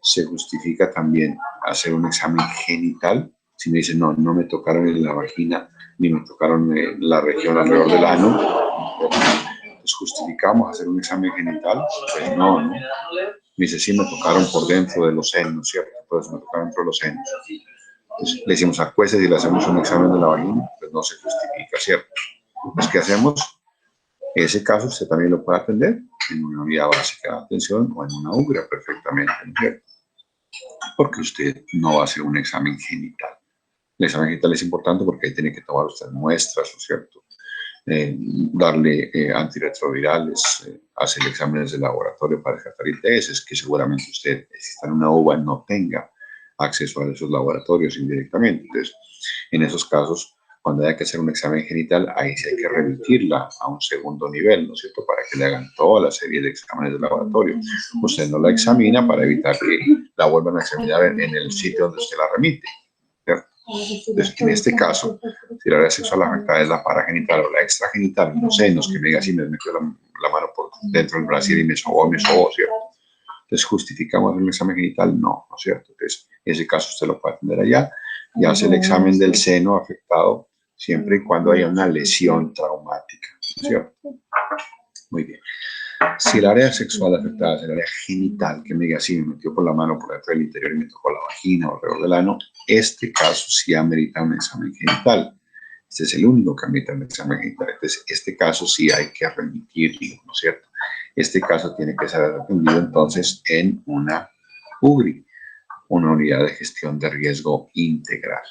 se justifica también hacer un examen genital. Si me dicen, no, no me tocaron en la vagina, ni me tocaron la región alrededor del ano, entonces justificamos hacer un examen genital, pues no, ¿no? Me dice, sí, me tocaron por dentro de los senos, ¿cierto? Pues me tocaron dentro de los senos. Entonces, le decimos acuéstate y le hacemos un examen de la vagina, pues no se justifica, ¿cierto? Pues, ¿qué hacemos? Ese caso usted también lo puede atender en una unidad básica de atención o en una UGRA perfectamente, ¿no es cierto? Porque usted no va a hacer un examen genital. El examen genital es importante porque ahí tiene que tomar usted muestras, ¿no es cierto? Darle antirretrovirales, hacer exámenes de laboratorio para descartar ITS, que seguramente usted, si está en una UBA, no tenga acceso a esos laboratorios indirectamente. Entonces, en esos casos, cuando haya que hacer un examen genital, ahí sí hay que remitirla a un segundo nivel, ¿no es cierto?, para que le hagan toda la serie de exámenes de laboratorio. Usted no la examina para evitar que la vuelvan a examinar en el sitio donde usted la remite, ¿cierto? Entonces, en este caso, si la área sexual afectada es la paragenital o la extragenital, los senos, que me diga si me metió la mano por dentro del brasier y me sobó, ¿cierto? Entonces, ¿justificamos un examen genital? No, ¿no es cierto? Entonces, en ese caso usted lo puede atender allá y hace el examen del seno afectado siempre y cuando haya una lesión traumática, ¿no es cierto? Muy bien. Si el área sexual afectada es el área genital, que me diga si me metió por la mano por dentro del interior y me tocó la vagina o alrededor del ano, este caso sí amerita un examen genital. Este es el único que admite un examen genital. Entonces, este caso sí hay que remitirlo, ¿no es cierto? Este caso tiene que ser atendido entonces en una UGRI, una unidad de gestión de riesgo integral,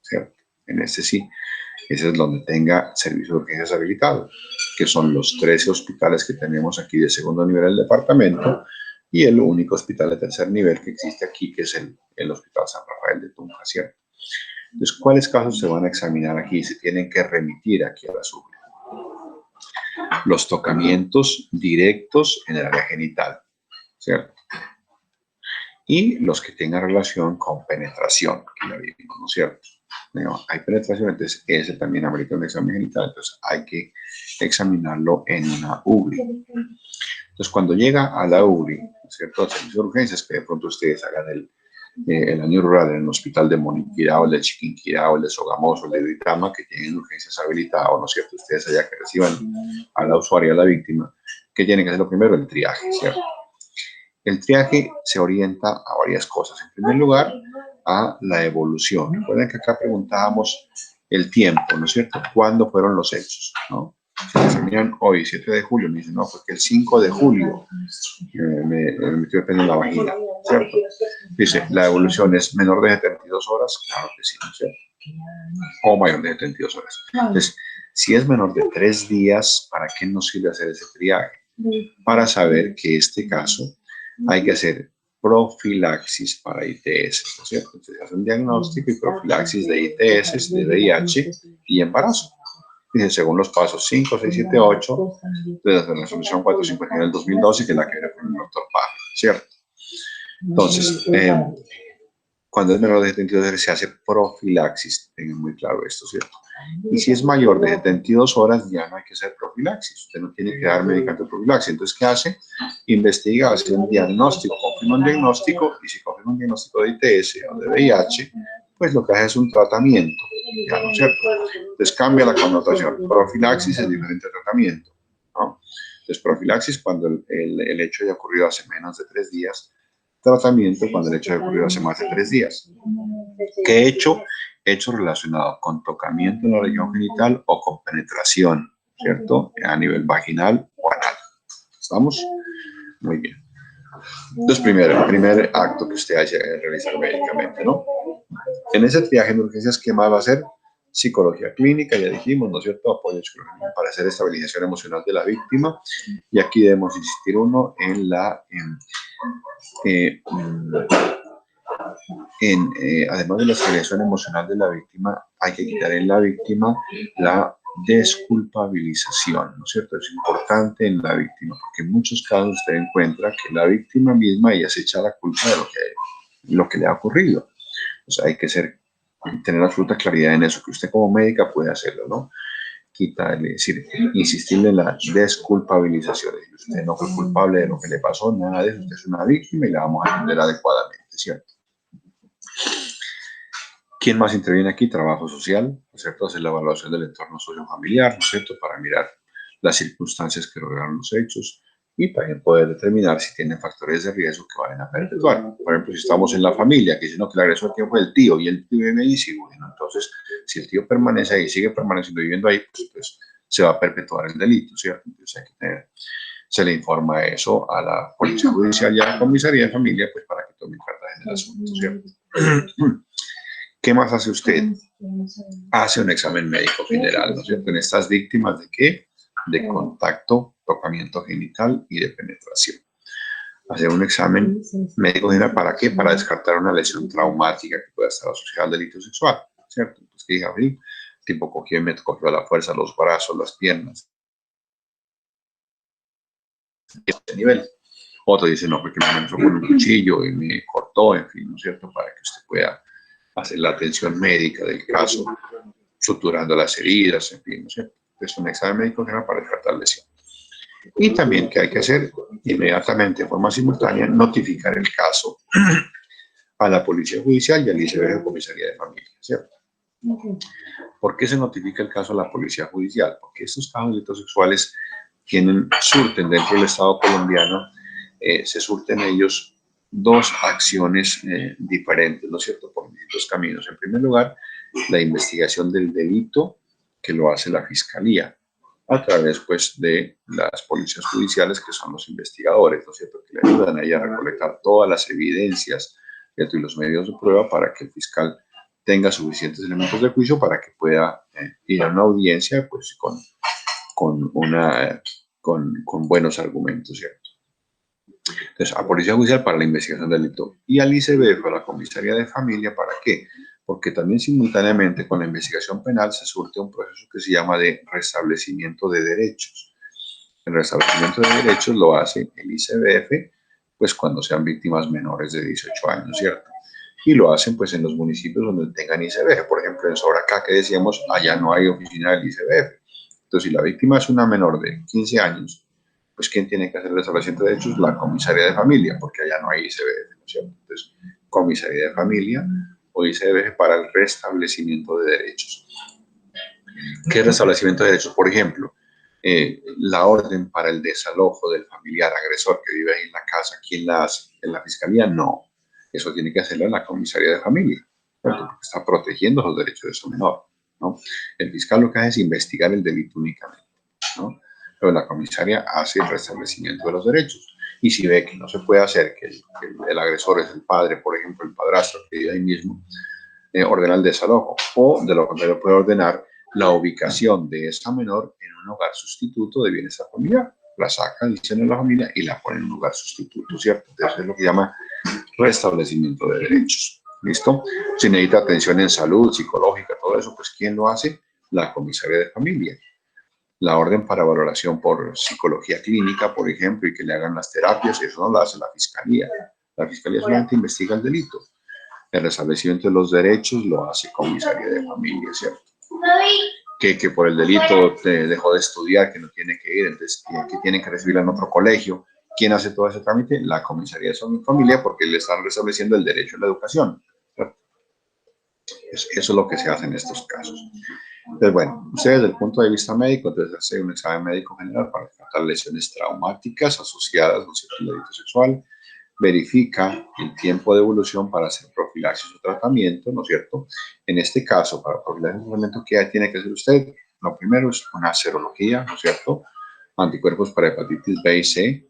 ¿cierto? En este sí, ese es donde tenga servicio de urgencias habilitado, que son los 13 hospitales que tenemos aquí de segundo nivel del departamento y el único hospital de tercer nivel que existe aquí, que es el Hospital San Rafael de Tunja, ¿cierto? Entonces, ¿cuáles casos se van a examinar aquí? Se tienen que remitir aquí a la SUBRE. Los tocamientos directos en el área genital, ¿cierto? Y los que tengan relación con penetración, que la vimos, ¿no es cierto? Digamos, hay penetración, entonces ese también amerita un examen genital, entonces hay que examinarlo en una UGRI. Entonces, cuando llega a la UGRI, ¿no es cierto? Al servicio de urgencias, que de pronto ustedes hagan el año rural en el hospital de Moniquirá, o el de Chiquinquirá, o el de Sogamoso, o el de Duitama, que tienen urgencias habilitadas, ¿no es cierto? Ustedes allá que reciban a la usuaria, a la víctima, que tienen que hacer lo primero, el triaje, ¿cierto? El triaje se orienta a varias cosas. En primer lugar, a la evolución. Recuerden que acá preguntábamos el tiempo, ¿no es cierto? ¿Cuándo fueron los hechos? ¿No? Si me examinan hoy, 7 de julio, me dicen, no, porque el 5 de julio me metió el pene en la vagina, ¿cierto? Dice, la evolución es menor de 72 horas, claro que sí, ¿no es cierto? O mayor de 72 horas. Entonces, si es menor de 3 días, ¿para qué nos sirve hacer ese triaje? Para saber que este caso hay que hacer profilaxis para ITS, ¿no es cierto? Entonces, se hace un diagnóstico y profilaxis de ITS, de VIH y embarazo. Dice, según los pasos 5, 6, 7, 8 de la resolución 451 del 2012, que es la que viene con el doctor Parra, ¿cierto? Entonces, cuando es menor de 72 horas se hace profilaxis, tengan muy claro esto, ¿cierto? Y si es mayor de 72 horas ya no hay que hacer profilaxis, usted no tiene que dar medicamento de profilaxis. Entonces, ¿qué hace? Investiga, hace un diagnóstico, confirma un diagnóstico, y si confirma un diagnóstico de ITS o de VIH, pues lo que hace es un tratamiento, ¿ya no es cierto? Entonces cambia la connotación. Profilaxis es diferente a tratamiento, ¿no? Entonces, profilaxis cuando el hecho haya ocurrido hace menos de 3 días, tratamiento cuando el hecho haya ocurrido hace más de 3 días. ¿Qué hecho? Hecho relacionado con tocamiento en la región genital o con penetración, ¿cierto? A nivel vaginal o anal. ¿Estamos? Muy bien. Entonces, el primer acto que usted hace es realizar médicamente, ¿no? En ese triaje de urgencias, ¿qué más va a hacer? Psicología clínica, ya dijimos, ¿no es cierto? Apoyo psicológico para hacer estabilización emocional de la víctima. Y aquí debemos insistir uno en además de la estabilización emocional de la víctima, hay que quitar en la víctima la desculpabilización, ¿no es cierto? Es importante en la víctima, porque en muchos casos usted encuentra que la víctima misma ella se echa la culpa de lo que le ha ocurrido. O sea, hay que tener absoluta claridad en eso, que usted como médica puede hacerlo, ¿no? Quitarle, es decir, insistirle en la desculpabilización. Usted no fue culpable de lo que le pasó, nada de eso, usted es una víctima y la vamos a atender adecuadamente, ¿cierto? ¿Quién más interviene aquí? Trabajo social, ¿no es cierto? Hacer la evaluación del entorno sociofamiliar, ¿no es cierto? Para mirar las circunstancias que rodearon los hechos y también poder determinar si tienen factores de riesgo que vayan a perpetuar. Por ejemplo, si estamos en la familia, que dicen que el agresor fue el tío y el tío vive ahí, sí, bueno, entonces, si el tío permanece ahí, sigue permaneciendo viviendo ahí, pues se va a perpetuar el delito, ¿cierto? Entonces se le informa eso a la policía judicial y a la comisaría de familia, pues para que tomen cartas en el asunto, ¿cierto? ¿Qué más hace usted? Hace un examen médico general, ¿no es cierto? En estas víctimas de ¿qué? De contacto, tocamiento genital y de penetración. Hacer un examen médico general, ¿para qué? Para descartar una lesión traumática que pueda estar asociada al delito sexual, ¿cierto? Entonces, que diga, el tipo cogió y me cogió a la fuerza los brazos, las piernas. Este nivel. Otro dice, no, porque me amenazó con un cuchillo y me cortó, en fin, ¿no es cierto? Para que usted pueda hacer la atención médica del caso, suturando las heridas, en fin, ¿no es cierto? Es un examen médico general para descartar lesión. Y también que hay que hacer inmediatamente, de forma simultánea, notificar el caso a la Policía Judicial y al ICB de Comisaría de Familia, ¿cierto? ¿Por qué se notifica el caso a la Policía Judicial? Porque estos casos de delitos sexuales surten dentro del Estado colombiano, se surten ellos dos acciones diferentes, ¿no es cierto? Por distintos caminos. En primer lugar, la investigación del delito que lo hace la Fiscalía a través pues de las policías judiciales, que son los investigadores, ¿no es cierto?, que le ayudan a ella a recolectar todas las evidencias, ¿cierto?, y los medios de prueba para que el fiscal tenga suficientes elementos de juicio para que pueda ir a una audiencia pues con buenos argumentos, ¿cierto? Entonces, a Policía Judicial para la investigación del delito y al ICBF, a la Comisaría de Familia, ¿para qué? Porque también simultáneamente con la investigación penal se surte un proceso que se llama de restablecimiento de derechos. El restablecimiento de derechos lo hace el ICBF, pues cuando sean víctimas menores de 18 años, ¿cierto? Y lo hacen pues en los municipios donde tengan ICBF. Por ejemplo, en Sobracá, que decíamos, allá no hay oficina del ICBF. Entonces, si la víctima es una menor de 15 años, pues ¿quién tiene que hacer el restablecimiento de derechos? La comisaría de familia, porque allá no hay ICBF, ¿no es cierto? Entonces, comisaría de familia o ICBF para el restablecimiento de derechos. ¿Qué es restablecimiento de derechos? Por ejemplo, la orden para el desalojo del familiar agresor que vive ahí en la casa, ¿quién la hace? ¿En la fiscalía? No. Eso tiene que hacerlo en la comisaría de familia, ¿cierto? Porque está protegiendo los derechos de su menor, ¿no? El fiscal lo que hace es investigar el delito únicamente, ¿no? Pero la comisaria hace el restablecimiento de los derechos. Y si ve que no se puede hacer, que el agresor es el padre, por ejemplo, el padrastro que vive ahí mismo, ordena el desalojo. O, de lo contrario, puede ordenar la ubicación de esa menor en un hogar sustituto de bienestar familiar. La saca del seno de la familia y la pone en un lugar sustituto, ¿cierto? Entonces es lo que llama restablecimiento de derechos. ¿Listo? Si necesita atención en salud, psicológica, todo eso, pues ¿quién lo hace? La comisaría de familia. La orden para valoración por psicología clínica, por ejemplo, y que le hagan las terapias, eso no lo hace la fiscalía. La fiscalía solamente investiga el delito. El restablecimiento de los derechos lo hace comisaría de familia, ¿cierto? Que por el delito dejó de estudiar, que no tiene que ir, entonces que tiene que recibirla en otro colegio. ¿Quién hace todo ese trámite? La comisaría de familia, porque le están restableciendo el derecho a la educación, ¿cierto? Eso es lo que se hace en estos casos. Entonces, bueno, usted desde el punto de vista médico, entonces hace un examen médico general para tratar lesiones traumáticas asociadas a un delito sexual, verifica el tiempo de evolución para hacer profilaxis o tratamiento, ¿no es cierto? En este caso, para profilaxis o tratamiento, ¿qué tiene que hacer usted? Lo primero es una serología, ¿no es cierto? Anticuerpos para hepatitis B y C,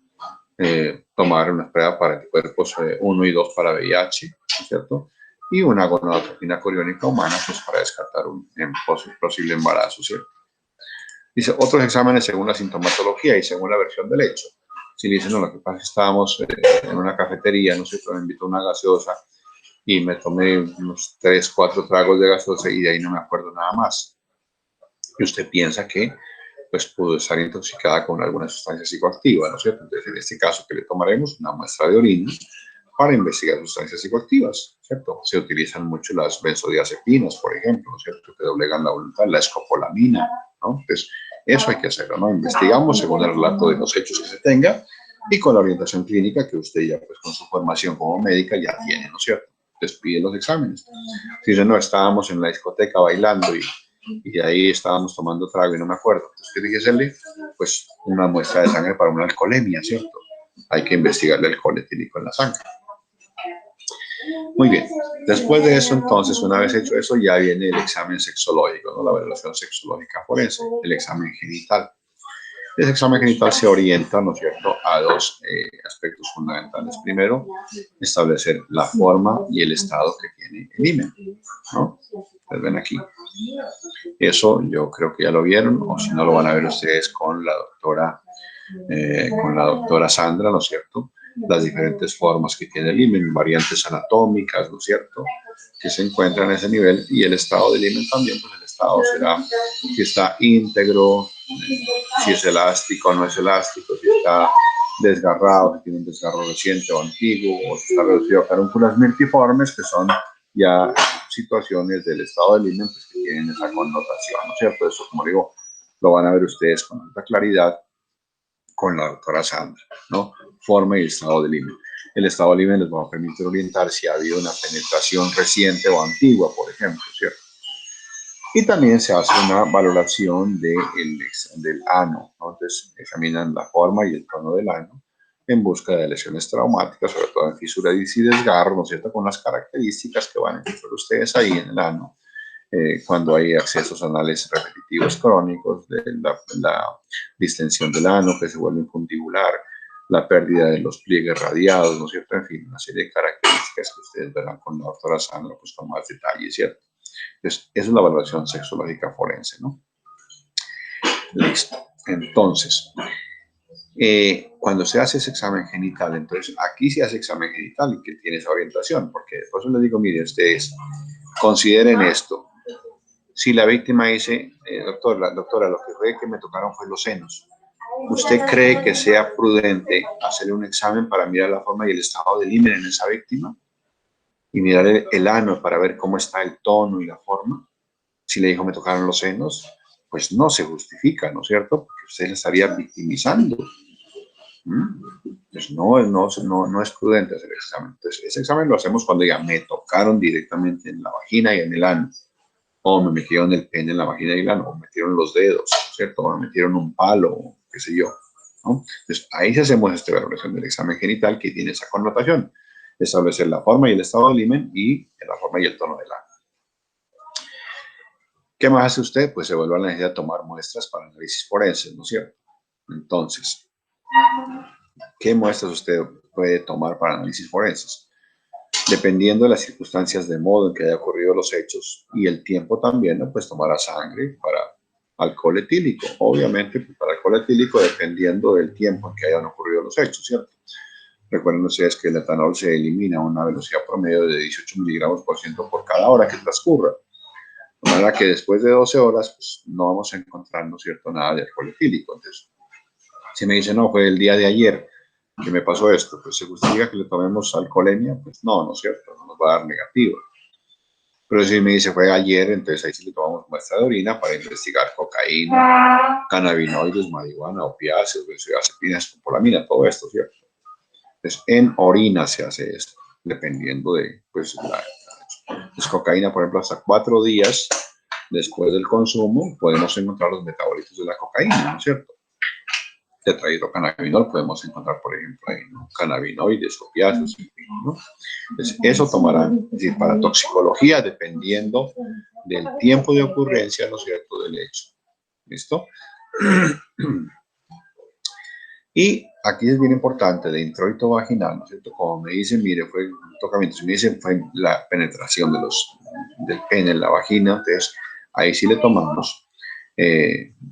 tomar una prueba para anticuerpos 1 y 2 para VIH, ¿no es cierto? Y una gonadotropina coriónica humana, pues para descartar un posible embarazo, ¿cierto? Dice, otros exámenes según la sintomatología y según la versión del hecho. Si le dicen, no, lo que pasa es que estábamos en una cafetería, no sé, me invitó una gaseosa y me tomé unos 3, 4 tragos de gaseosa y de ahí no me acuerdo nada más. Y usted piensa que pues pudo estar intoxicada con alguna sustancia psicoactiva, ¿no es cierto? Entonces, en este caso, que le tomaremos una muestra de orina para investigar sustancias psicoactivas, ¿cierto? Se utilizan mucho las benzodiazepinas, por ejemplo, ¿no es cierto? Que doblegan la voluntad, la escopolamina, ¿no? Entonces, eso hay que hacerlo, ¿no? Investigamos según el relato de los hechos que se tenga y con la orientación clínica que usted ya, pues, con su formación como médica ya tiene, ¿no es cierto? Entonces, pide los exámenes. Si dice, no, estábamos en la discoteca bailando y ahí estábamos tomando trago y no me acuerdo. Entonces, ¿qué dije hacerle? Pues una muestra de sangre para una alcoholemia, ¿cierto? Hay que investigar el alcohol etílico en la sangre. Muy bien, después de eso, entonces, una vez hecho eso, ya viene el examen sexológico, ¿no? La evaluación sexológica forense, el examen genital. Ese examen genital se orienta, ¿no es cierto?, a dos aspectos fundamentales. Primero, establecer la forma y el estado que tiene el himen, ¿no? Ustedes ven aquí. Eso yo creo que ya lo vieron, o si no lo van a ver ustedes con la doctora Sandra, ¿no es cierto? Las diferentes formas que tiene el himen, variantes anatómicas, ¿no es cierto?, que se encuentran en ese nivel, y el estado del himen también, pues el estado será si está íntegro, si es elástico o no es elástico, si está desgarrado, si tiene un desgarro reciente o antiguo, o si está reducido a carúnculas multiformes, que son ya situaciones del estado del himen, pues, que tienen esa connotación, ¿no es cierto? Eso, como digo, lo van a ver ustedes con alta claridad con la doctora Sandra, ¿no? Forma y estado del himen. El estado del himen les va a permitir orientar si ha habido una penetración reciente o antigua, por ejemplo, ¿cierto? Y también se hace una valoración del ano, ¿no? Entonces examinan la forma y el tono del ano en busca de lesiones traumáticas, sobre todo en fisuras y desgarros, ¿no es cierto?, con las características que van a encontrar ustedes ahí en el ano, cuando hay accesos anales repetitivos crónicos, de la distensión del ano que se vuelve infundibular, la pérdida de los pliegues radiados, ¿no es cierto? En fin, una serie de características que ustedes verán con la doctora Sandra, pues con más detalle, ¿cierto? Entonces, esa es la valoración sexológica forense, ¿no? Listo. Entonces, cuando se hace ese examen genital, entonces aquí se hace examen genital y que tiene esa orientación, porque por eso les digo, mire, ustedes consideren esto. Si la víctima dice, doctora, lo que fue que me tocaron fue los senos, ¿usted cree que sea prudente hacerle un examen para mirar la forma y el estado del himen en esa víctima? Y mirar el ano para ver cómo está el tono y la forma. Si le dijo me tocaron los senos, pues no se justifica, ¿no es cierto? Porque usted le estaría victimizando. Entonces no es prudente hacer el examen. Entonces ese examen lo hacemos cuando ya me tocaron directamente en la vagina y en el ano, o me metieron el pene en la vagina y el ano, o me metieron los dedos, ¿cierto? O me metieron un palo, qué sé yo, ¿no? Entonces ahí sí hacemos esta evaluación del examen genital que tiene esa connotación, establecer la forma y el estado del himen y la forma y el tono del ano. ¿Qué más hace usted? Pues evalúa la necesidad de tomar muestras para análisis forense, ¿no es cierto? Entonces, ¿qué muestras usted puede tomar para análisis forenses? Dependiendo de las circunstancias de modo en que haya ocurrido los hechos y el tiempo también, ¿no? Pues tomará sangre para alcohol etílico. Obviamente, para alcohol etílico dependiendo del tiempo en que hayan ocurrido los hechos, ¿cierto? Recuerden ustedes que el etanol se elimina a una velocidad promedio de 18 miligramos por ciento por cada hora que transcurra. De manera que después de 12 horas, pues no vamos a encontrar, ¿no es cierto?, nada de alcohol etílico. Entonces, si me dicen, no, fue el día de ayer que me pasó esto, pues se justifica que le tomemos alcoholemia, pues no, ¿no es cierto?, no nos va a dar negativo. Pero si me dice fue ayer, entonces ahí sí le tomamos muestra de orina para investigar cocaína, cannabinoides, marihuana, opiáceos, benzodiazepinas, escopolamina, todo esto, ¿cierto? Entonces, en orina se hace esto, dependiendo de, pues, pues, cocaína, por ejemplo, hasta 4 días después del consumo podemos encontrar los metabolitos de la cocaína, ¿no es cierto? Tetrahidrocannabinol podemos encontrar, por ejemplo, ahí, ¿no? Cannabinoides, opiáceos, ¿no? Entonces, eso tomará, es decir, para toxicología, dependiendo del tiempo de ocurrencia, ¿no es cierto?, del hecho. ¿Listo? Y aquí es bien importante, de introito vaginal, ¿no es cierto? Como me dicen, mire, fue un tocamiento, si me dicen fue la penetración del pene en la vagina, entonces ahí sí le tomamos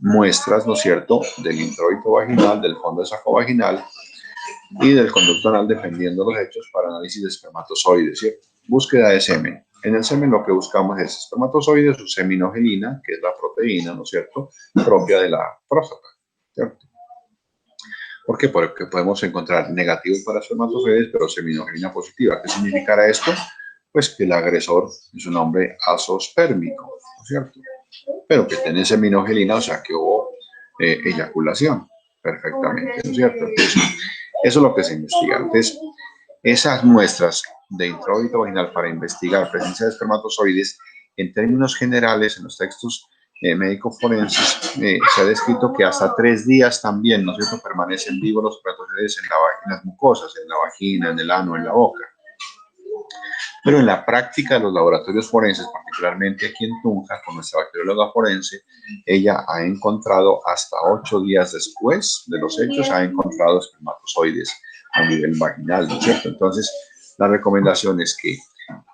muestras, ¿no es cierto?, del introito vaginal, del fondo de saco vaginal y del conducto anal, dependiendo de los hechos, para análisis de espermatozoides, ¿cierto? Búsqueda de semen. En el semen lo que buscamos es espermatozoides o seminogelina, que es la proteína, ¿no es cierto?, propia de la próstata, ¿cierto? ¿Por qué? Porque podemos encontrar negativos para espermatozoides, pero seminogelina positiva. ¿Qué significará esto? Pues que el agresor es un hombre azospérmico, ¿no es cierto?, pero que tiene seminogelina, o sea que hubo eyaculación perfectamente, ¿no es cierto? Entonces, eso es lo que se investiga. Entonces, esas muestras de introito vaginal para investigar presencia de espermatozoides, en términos generales, en los textos médicos forenses, se ha descrito que hasta 3 días también, ¿no es cierto?, permanecen vivos los espermatozoides en las mucosas, en la vagina, en el ano, en la boca. Pero en la práctica de los laboratorios forenses, particularmente aquí en Tunja, con nuestra bacterióloga forense, ella ha encontrado hasta 8 días después de los hechos, ha encontrado espermatozoides a nivel vaginal, ¿no es cierto? Entonces, la recomendación es que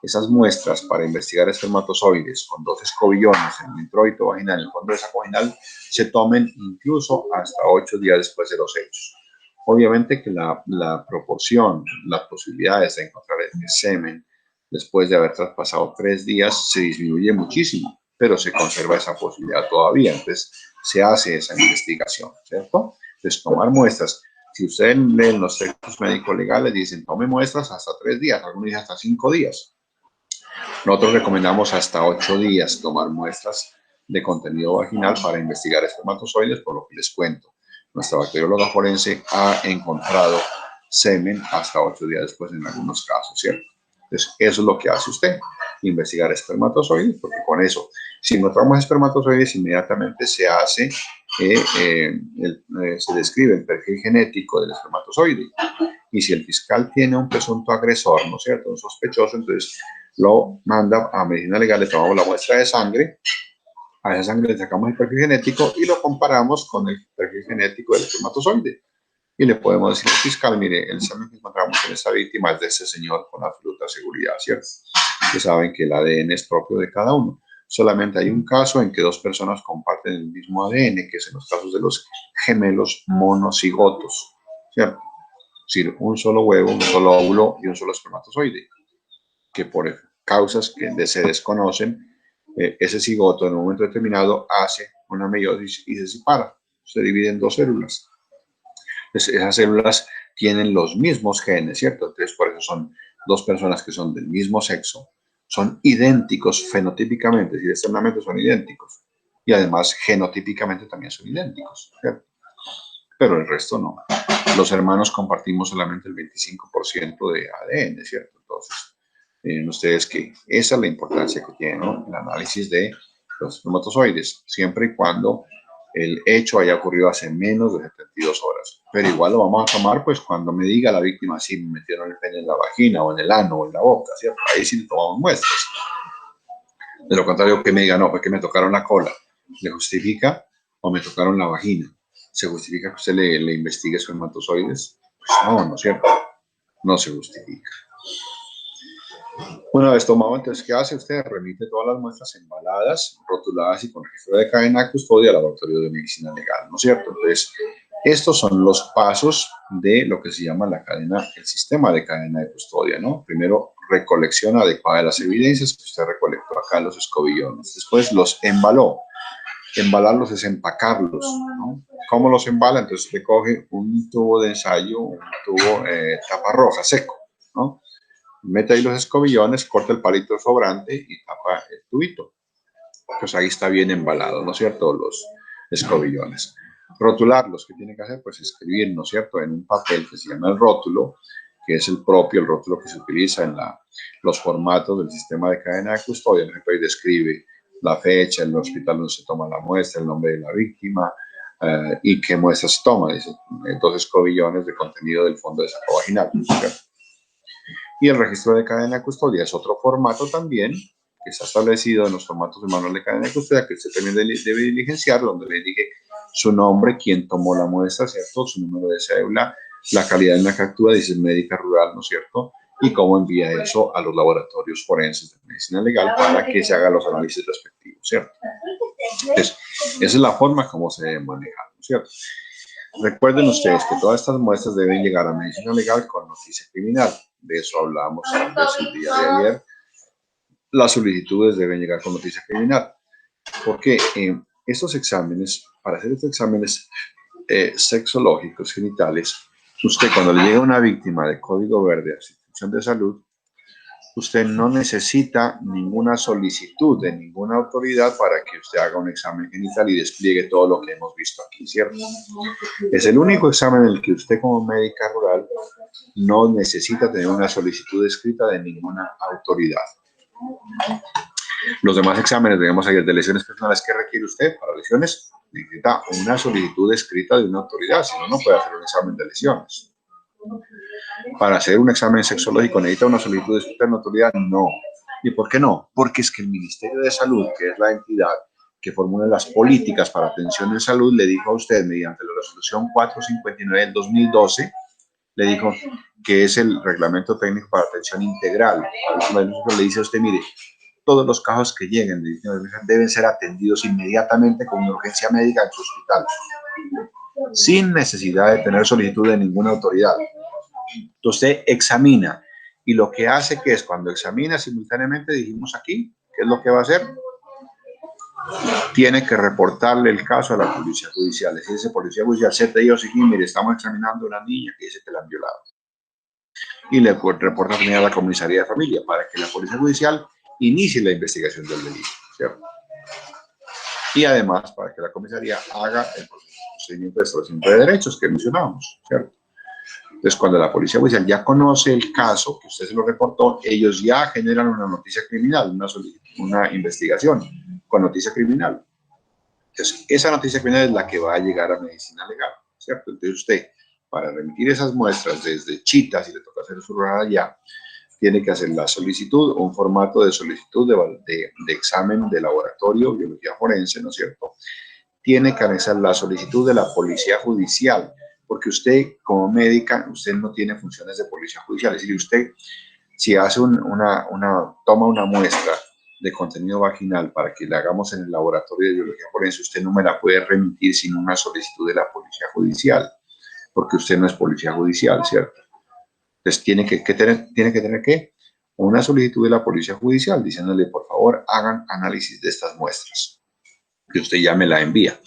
esas muestras para investigar espermatozoides con 2 escobillones en el introito vaginal, en el fondo de saco vaginal, se tomen incluso hasta 8 días después de los hechos. Obviamente que la proporción, las posibilidades de encontrar el semen después de haber traspasado 3 días se disminuye muchísimo, pero se conserva esa posibilidad todavía. Entonces, se hace esa investigación, ¿cierto? Entonces, tomar muestras. Si ustedes leen los textos médicos legales, dicen, tome muestras hasta 3 días, algunos dicen hasta 5 días. Nosotros recomendamos hasta 8 días tomar muestras de contenido vaginal para investigar espermatozoides, por lo que les cuento. Nuestra bacterióloga forense ha encontrado semen hasta 8 días después en algunos casos, ¿cierto? Entonces, eso es lo que hace usted, investigar espermatozoides, porque con eso, si encontramos espermatozoides, inmediatamente se hace, se describe el perfil genético del espermatozoide Y si el fiscal tiene un presunto agresor, ¿no es cierto?, un sospechoso, entonces lo manda a medicina legal, le tomamos la muestra de sangre, a esa sangre le sacamos el perfil genético y lo comparamos con el perfil genético del espermatozoide. Y le podemos decir al fiscal, mire, el examen que encontramos en esta víctima es de ese señor con absoluta seguridad, ¿cierto? Que saben que el ADN es propio de cada uno. Solamente hay un caso en que dos personas comparten el mismo ADN, que es en los casos de los gemelos monocigotos, ¿cierto? Es decir, un solo huevo, un solo óvulo y un solo espermatozoide, que por causas que se desconocen, ese cigoto en un momento determinado hace una meiosis y se separa, se divide en dos células. Entonces, esas células tienen los mismos genes, ¿cierto? Entonces, por eso son dos personas que son del mismo sexo, son idénticos fenotípicamente, es decir, externamente son idénticos, y además genotípicamente también son idénticos, ¿cierto? Pero el resto no. Los hermanos compartimos solamente el 25% de ADN, ¿cierto? Entonces, miren ustedes que esa es la importancia que tiene, ¿no?, el análisis de los espermatozoides, siempre y cuando el hecho haya ocurrido hace menos de 72 horas. Pero igual lo vamos a tomar pues cuando me diga la víctima si me metieron el pene en la vagina o en el ano o en la boca, ¿cierto? Ahí sí le tomamos muestras. De lo contrario, que me diga, no, fue que me tocaron la cola. ¿Le justifica? ¿O me tocaron la vagina? ¿Se justifica que usted le investigue espermatozoides? Pues no, ¿no es cierto? No se justifica. Una vez tomado, entonces, ¿qué hace usted? Remite todas las muestras embaladas, rotuladas y con registro de cadena de custodia al laboratorio de medicina legal, ¿no es cierto? Entonces, estos son los pasos de lo que se llama la cadena, el sistema de cadena de custodia, ¿no? Primero, recolección adecuada de las evidencias que usted recolectó acá en los escobillones. Después, los embaló. Embalarlos es empacarlos, ¿no? ¿Cómo los embala? Entonces, usted coge un tubo de ensayo, un tubo tapa roja, seco, ¿no? Mete ahí los escobillones, corta el palito sobrante y tapa el tubito. Pues ahí está bien embalado, ¿no es cierto?, los escobillones. Rotularlos, ¿qué tiene que hacer? Pues escribir, ¿no es cierto?, en un papel que se llama el rótulo, que es el rótulo que se utiliza en los formatos del sistema de cadena de custodia. Por ejemplo, ahí describe la fecha, el hospital donde se toma la muestra, el nombre de la víctima y qué muestras se toma. Dice, 2 escobillones de contenido del fondo de saco vaginal, ¿cierto? Y el registro de cadena de custodia es otro formato también, que está establecido en los formatos de manual de cadena de custodia, que usted también debe diligenciar, donde le dije su nombre, quién tomó la muestra, ¿cierto?, su número de cédula, la calidad en la que actúa, dice médica rural, ¿no es cierto?, y cómo envía eso a los laboratorios forenses de medicina legal para que se hagan los análisis respectivos, ¿cierto? Entonces, esa es la forma como se debe manejar, ¿no es cierto? Recuerden ustedes que todas estas muestras deben llegar a medicina legal con noticia criminal. De eso hablábamos el día de ayer. Las solicitudes deben llegar con noticia criminal. Porque estos exámenes, para hacer estos exámenes sexológicos, genitales, usted cuando le llega una víctima de código verde a institución de salud, usted no necesita ninguna solicitud de ninguna autoridad para que usted haga un examen genital y despliegue todo lo que hemos visto aquí, ¿cierto? Es el único examen en el que usted como médica rural no necesita tener una solicitud escrita de ninguna autoridad. Los demás exámenes, digamos, de lesiones personales, ¿qué requiere usted? Para lesiones necesita una solicitud escrita de una autoridad, si no, no puede hacer un examen de lesiones. Para hacer un examen sexológico necesita una solicitud escrita de una autoridad, no. ¿Y por qué no? Porque es que el Ministerio de Salud, que es la entidad que formula las políticas para atención en salud, le dijo a usted, mediante la resolución 459 del 2012, le dijo que es el reglamento técnico para atención integral. Le dice a usted, mire, todos los casos que lleguen deben ser atendidos inmediatamente con una urgencia médica en su hospital, sin necesidad de tener solicitud de ninguna autoridad. Entonces usted examina, y lo que hace que es cuando examina simultáneamente, dijimos aquí, ¿qué es lo que va a hacer? Tiene que reportarle el caso a la policía judicial. Es decir, policía judicial se te dijo, sí, mire, estamos examinando a una niña que dice que la han violado. Y le reporta también a la comisaría de familia para que la policía judicial inicie la investigación del delito, ¿cierto? Y además para que la comisaría haga el procedimiento de establecimiento de derechos que mencionábamos, ¿cierto? Entonces, cuando la policía judicial ya conoce el caso, que usted se lo reportó, ellos ya generan una noticia criminal, una investigación con noticia criminal. Entonces, esa noticia criminal es la que va a llegar a medicina legal, ¿cierto? Entonces, usted, para remitir esas muestras desde Chita, si le toca hacer su rural allá, tiene que hacer la solicitud, un formato de solicitud de examen de laboratorio, biología forense, ¿no es cierto? Tiene que anexar la solicitud de la policía judicial, porque usted como médica, usted no tiene funciones de policía judicial, es decir, usted si hace toma una muestra de contenido vaginal para que la hagamos en el laboratorio de biología forense, usted no me la puede remitir sin una solicitud de la policía judicial, porque usted no es policía judicial, ¿cierto? Entonces tiene que tener ¿qué? Una solicitud de la policía judicial diciéndole, por favor, hagan análisis de estas muestras, que usted ya me la envía.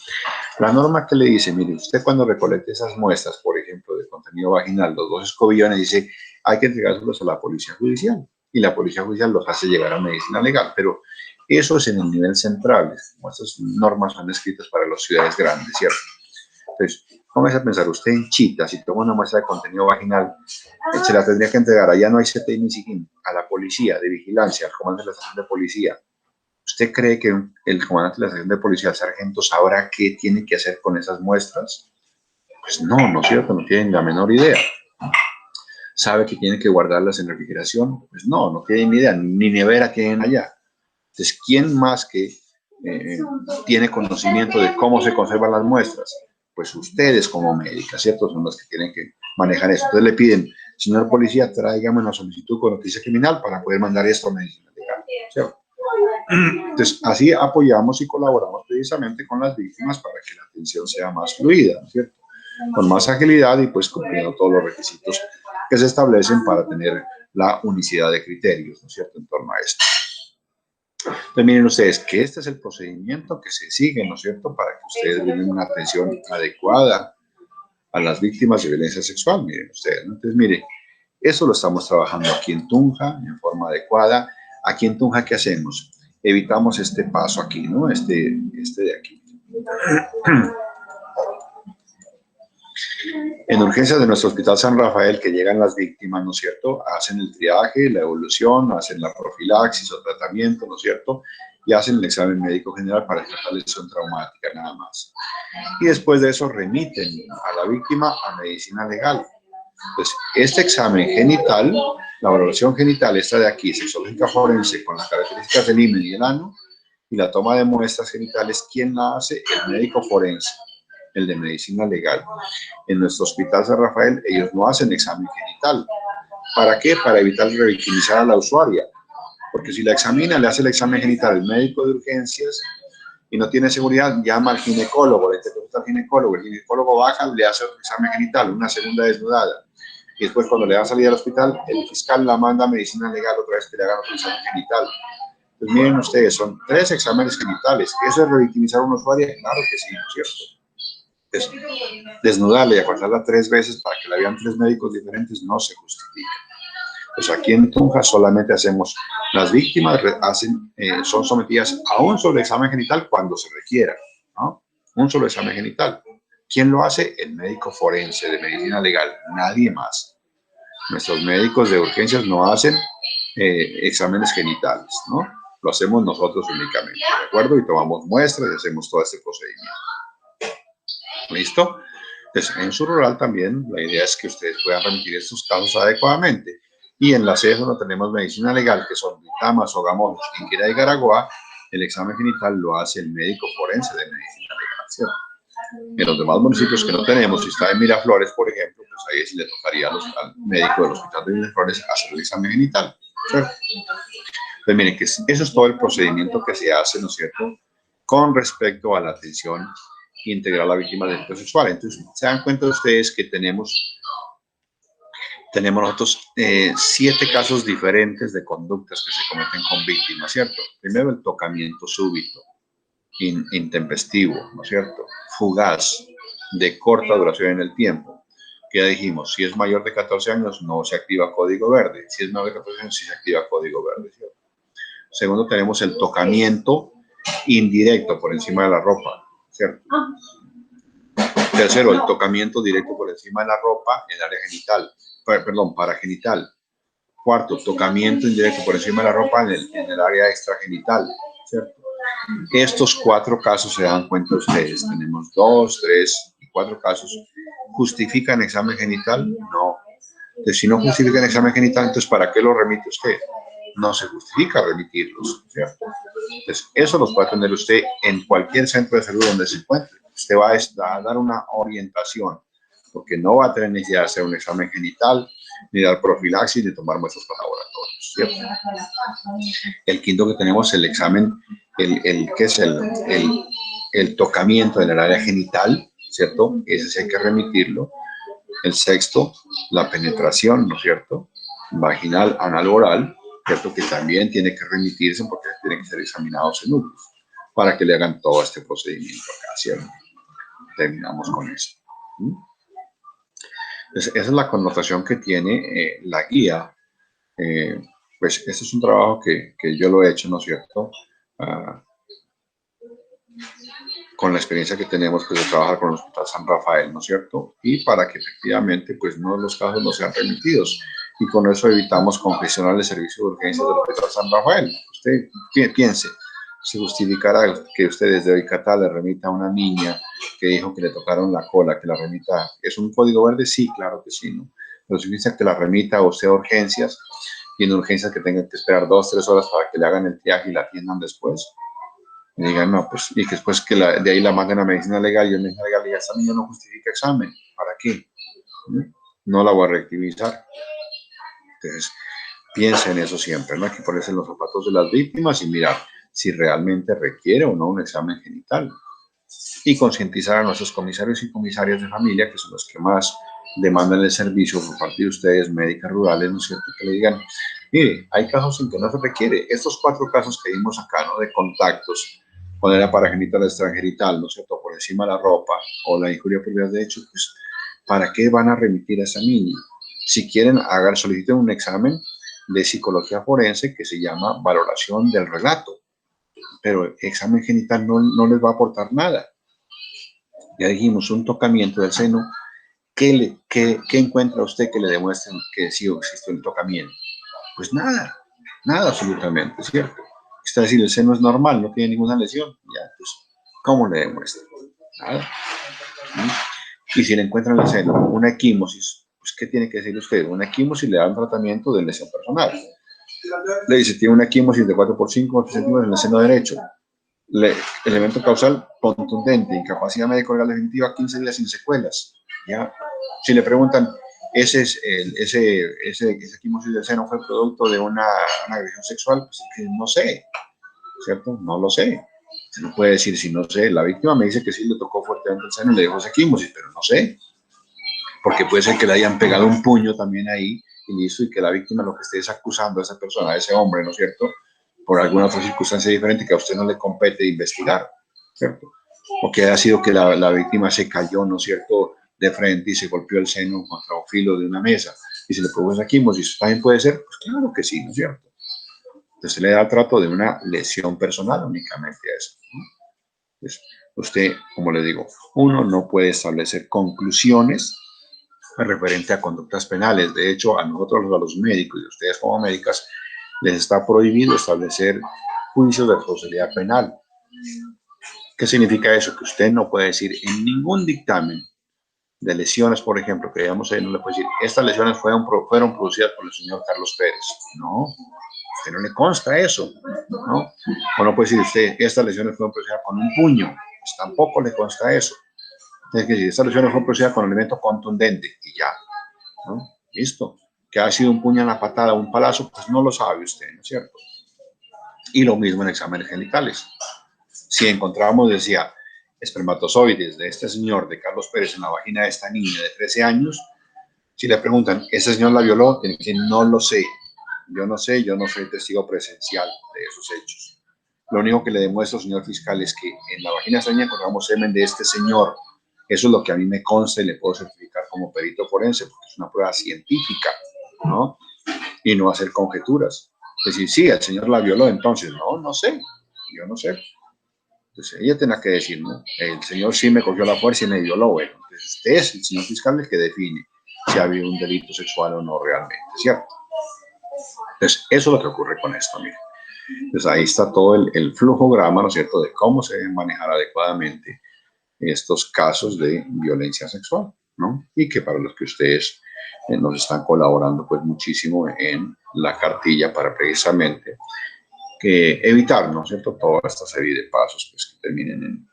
La norma que le dice, mire, usted cuando recolecte esas muestras, por ejemplo, de contenido vaginal, los dos escobillones, dice, hay que entregárselos a la policía judicial. Y la policía judicial los hace llegar a medicina legal. Pero eso es en el nivel central. Como estas normas son escritas para las ciudades grandes, ¿cierto? Entonces, comienza a pensar, usted en Chita, si toma una muestra de contenido vaginal, se la tendría que entregar. Allá no hay CTI ni SIGIN, a la policía de vigilancia, al comandante de la estación de policía. ¿Usted cree que el comandante de la sección de policía, el sargento, sabrá qué tiene que hacer con esas muestras? Pues no, ¿no es cierto? No tienen la menor idea. ¿Sabe que tiene que guardarlas en refrigeración? Pues no, no tienen ni idea, ni nevera tienen allá. Entonces, ¿quién más que tiene conocimiento de cómo se conservan las muestras? Pues ustedes como médicas, ¿cierto? Son los que tienen que manejar eso. Entonces le piden, señor policía, tráigame una solicitud con noticia criminal para poder mandar esto a medicina legal, ¿cierto? Entonces, así apoyamos y colaboramos precisamente con las víctimas para que la atención sea más fluida, ¿no es cierto? Con más agilidad y pues cumpliendo todos los requisitos que se establecen para tener la unicidad de criterios, ¿no es cierto?, en torno a esto. Entonces, miren ustedes que este es el procedimiento que se sigue, ¿no es cierto?, para que ustedes den una atención adecuada a las víctimas de violencia sexual, miren ustedes, ¿no? Entonces, miren, eso lo estamos trabajando aquí en Tunja, en forma adecuada. Aquí en Tunja, ¿qué hacemos? Evitamos este paso aquí, ¿no? Este de aquí. En urgencias de nuestro Hospital San Rafael, que llegan las víctimas, ¿no es cierto? Hacen el triaje, la evolución, hacen la profilaxis o tratamiento, ¿no es cierto? Y hacen el examen médico general para tratar lesión traumática, nada más. Y después de eso remiten a la víctima a medicina legal. Entonces, este examen genital, la valoración genital, esta de aquí, sexológica forense, con las características del himen y el ano, y la toma de muestras genitales, ¿quién la hace? El médico forense, el de medicina legal. En nuestro Hospital San Rafael, ellos no hacen examen genital. ¿Para qué? Para evitar revictimizar a la usuaria. Porque si la examina, le hace el examen genital el médico de urgencias y no tiene seguridad, llama al ginecólogo, le interpreta al ginecólogo, el ginecólogo baja, le hace otro examen genital, una segunda desnudada. Y después cuando le va a salir al hospital, el fiscal la manda a medicina legal otra vez que le hagan otro examen genital. Pues miren ustedes, son 3 exámenes genitales. ¿Eso es revictimizar a una usuaria? Claro que sí, ¿no es cierto? Pues, desnudarla y acordarla 3 veces para que la vean 3 médicos diferentes no se justifica. Pues aquí en Tunja solamente hacemos, las víctimas son sometidas a un solo examen genital cuando se requiera, ¿no? Un solo examen genital. ¿Quién lo hace? El médico forense de medicina legal, nadie más. Nuestros médicos de urgencias no hacen exámenes genitales, ¿no? Lo hacemos nosotros únicamente, ¿de acuerdo? Y tomamos muestras y hacemos todo este procedimiento. ¿Listo? Entonces, en su rural también la idea es que ustedes puedan remitir estos casos adecuadamente. Y en la sede donde tenemos medicina legal, que son Vitama, Sogamoso, Quinquirá y Garagoa, el examen genital lo hace el médico forense de medicina legal, ¿cierto? En los demás municipios que no tenemos, si está en Miraflores, por ejemplo, pues ahí sí le tocaría al médico del hospital de Miraflores hacer el examen genital, ¿cierto? Pues miren, que eso es todo el procedimiento que se hace, ¿no es cierto?, con respecto a la atención integral a la víctima de delito sexual. Entonces, se dan cuenta ustedes que tenemos nosotros 7 casos diferentes de conductas que se cometen con víctimas, ¿cierto? Primero, el tocamiento súbito, intempestivo, ¿no es cierto? Fugaz, de corta duración en el tiempo. Que ya dijimos, si es mayor de 14 años no se activa código verde, si es menor de 14 años sí se activa código verde, ¿cierto? Segundo, tenemos el tocamiento indirecto por encima de la ropa, ¿cierto? Tercero, el tocamiento directo por encima de la ropa en el área genital, perdón, paragenital. Cuarto, tocamiento indirecto por encima de la ropa en el área extragenital, ¿cierto? Estos 4 casos se dan cuenta ustedes. Tenemos 2, 3 y 4 casos ¿Justifican examen genital? No. Entonces, si no justifican examen genital, entonces ¿para qué lo remite usted? No se justifica remitirlos, ¿cierto? Entonces, eso los puede tener usted en cualquier centro de salud donde se encuentre. Usted va a dar una orientación, porque no va a tener necesidad de hacer un examen genital, ni dar profilaxis, ni tomar muestras para laboratorios, ¿cierto? El quinto que tenemos es el examen, ¿qué es el tocamiento en el área genital, ¿cierto? Ese sí hay que remitirlo. El sexto, la penetración, ¿no es cierto? Vaginal, anal, oral, ¿cierto? Que también tiene que remitirse porque tienen que ser examinados en UTI para que le hagan todo este procedimiento acá, ¿cierto? Terminamos con eso. Entonces, esa es la connotación que tiene la guía. Pues este es un trabajo que yo lo he hecho, ¿no es cierto? Con la experiencia que tenemos pues, de trabajar con el Hospital San Rafael, ¿no es cierto? Y para que efectivamente pues no los casos no sean remitidos. Y con eso evitamos congestionar el servicio de urgencias del Hospital San Rafael. Usted piense, se justificará que usted desde Oicatá le remita a una niña que dijo que le tocaron la cola, que la remita. ¿Es un código verde? Sí, claro que sí, ¿no? Pero significa que la remita a usted a urgencias y en urgencias que tengan que esperar 2, 3 horas para que le hagan el triaje y la atiendan después. Y digan, no, pues, y que después que de ahí la manden a medicina legal y en medicina legal diga, esta niña no justifica examen, ¿para qué? No la voy a reactivizar. Entonces, piensa en eso siempre, ¿no? Hay que ponerse en los zapatos de las víctimas y mirar si realmente requiere o no un examen genital. Y concientizar a nuestros comisarios y comisarias de familia, que son los que más demandan el servicio por parte de ustedes, médicas rurales, ¿no es cierto? Que le digan, mire, hay casos en que no se requiere. Estos 4 casos que vimos acá, ¿no? De contactos con la paragenital extragenital, ¿no es cierto? Por encima de la ropa o la injuria por vías de hecho, pues, ¿para qué van a remitir a esa niña? Si quieren, soliciten un examen de psicología forense que se llama valoración del relato, pero examen genital no les va a aportar nada. Ya dijimos, un tocamiento del seno. ¿Qué encuentra usted que le demuestre que sí existe el tocamiento? Pues nada, nada absolutamente, ¿cierto? Es decir, el seno es normal, no tiene ninguna lesión. Ya, pues, ¿cómo le demuestra? Nada. Y si le encuentran el seno una equimosis, pues, ¿qué tiene que decir usted? Una equimosis le da un tratamiento de lesión personal. Le dice, tiene una equimosis de 4x5 centímetros en el seno derecho. Elemento causal contundente, incapacidad médico-legal definitiva, 15 días sin secuelas. ¿Ya? Si le preguntan, esa equimosis del seno fue producto de una agresión sexual, pues es que no sé, ¿cierto? No lo sé. Se no puede decir si no sé. La víctima me dice que sí le tocó fuertemente el seno y le dejó esa equimosis, pero no sé. Porque puede ser que le hayan pegado un puño también ahí y listo, y que la víctima lo que esté es acusando a esa persona, a ese hombre, ¿no es cierto? Por alguna otra circunstancia diferente que a usted no le compete investigar, ¿cierto? O que haya sido que la víctima se cayó, ¿no es cierto?, de frente y se golpeó el seno contra un filo de una mesa y se le produjo esa equimosis. ¿También puede ser? Pues claro que sí, ¿no es cierto? Entonces se le da el trato de una lesión personal únicamente a eso, ¿no? Entonces, usted, como le digo, uno no puede establecer conclusiones referente a conductas penales. De hecho, a nosotros, a los médicos y a ustedes como médicas, les está prohibido establecer juicios de responsabilidad penal. ¿Qué significa eso? Que usted no puede decir en ningún dictamen de lesiones, por ejemplo, que digamos, no le puede decir, estas lesiones fueron producidas por el señor Carlos Pérez. No, a usted no le consta eso, ¿no? O no puede decir usted, estas lesiones fueron producidas con un puño. Pues tampoco le consta eso. Tiene que decir, estas lesiones fueron producidas con un elemento contundente y ya, ¿no? Listo. Que ha sido un puño en la patada, un palazo, pues no lo sabe usted, ¿no es cierto? Y lo mismo en exámenes genitales. Si encontramos, decía, espermatozoides de este señor, de Carlos Pérez, en la vagina de esta niña de 13 años, si le preguntan, ¿ese señor la violó? Tiene que decir, no lo sé. Yo no sé, yo no soy testigo presencial de esos hechos. Lo único que le demuestro, señor fiscal, es que en la vagina de esta niña encontramos semen de este señor. Eso es lo que a mí me consta y le puedo certificar como perito forense, porque es una prueba científica, ¿no? Y no hacer conjeturas. Es decir, sí, el señor la violó, entonces, no sé, yo no sé. Entonces, ella tendrá que decir, ¿no? El señor sí me cogió la fuerza y me violó, bueno. Entonces, usted es el señor fiscal el que define si ha habido un delito sexual o no realmente, ¿cierto? Entonces, eso es lo que ocurre con esto, mire. Entonces, ahí está todo el flujograma, ¿no es cierto?, de cómo se deben manejar adecuadamente estos casos de violencia sexual. ¿no? Y que para los que ustedes nos están colaborando pues muchísimo en la cartilla para precisamente evitar, ¿no es cierto?, toda esta serie de pasos pues, que terminen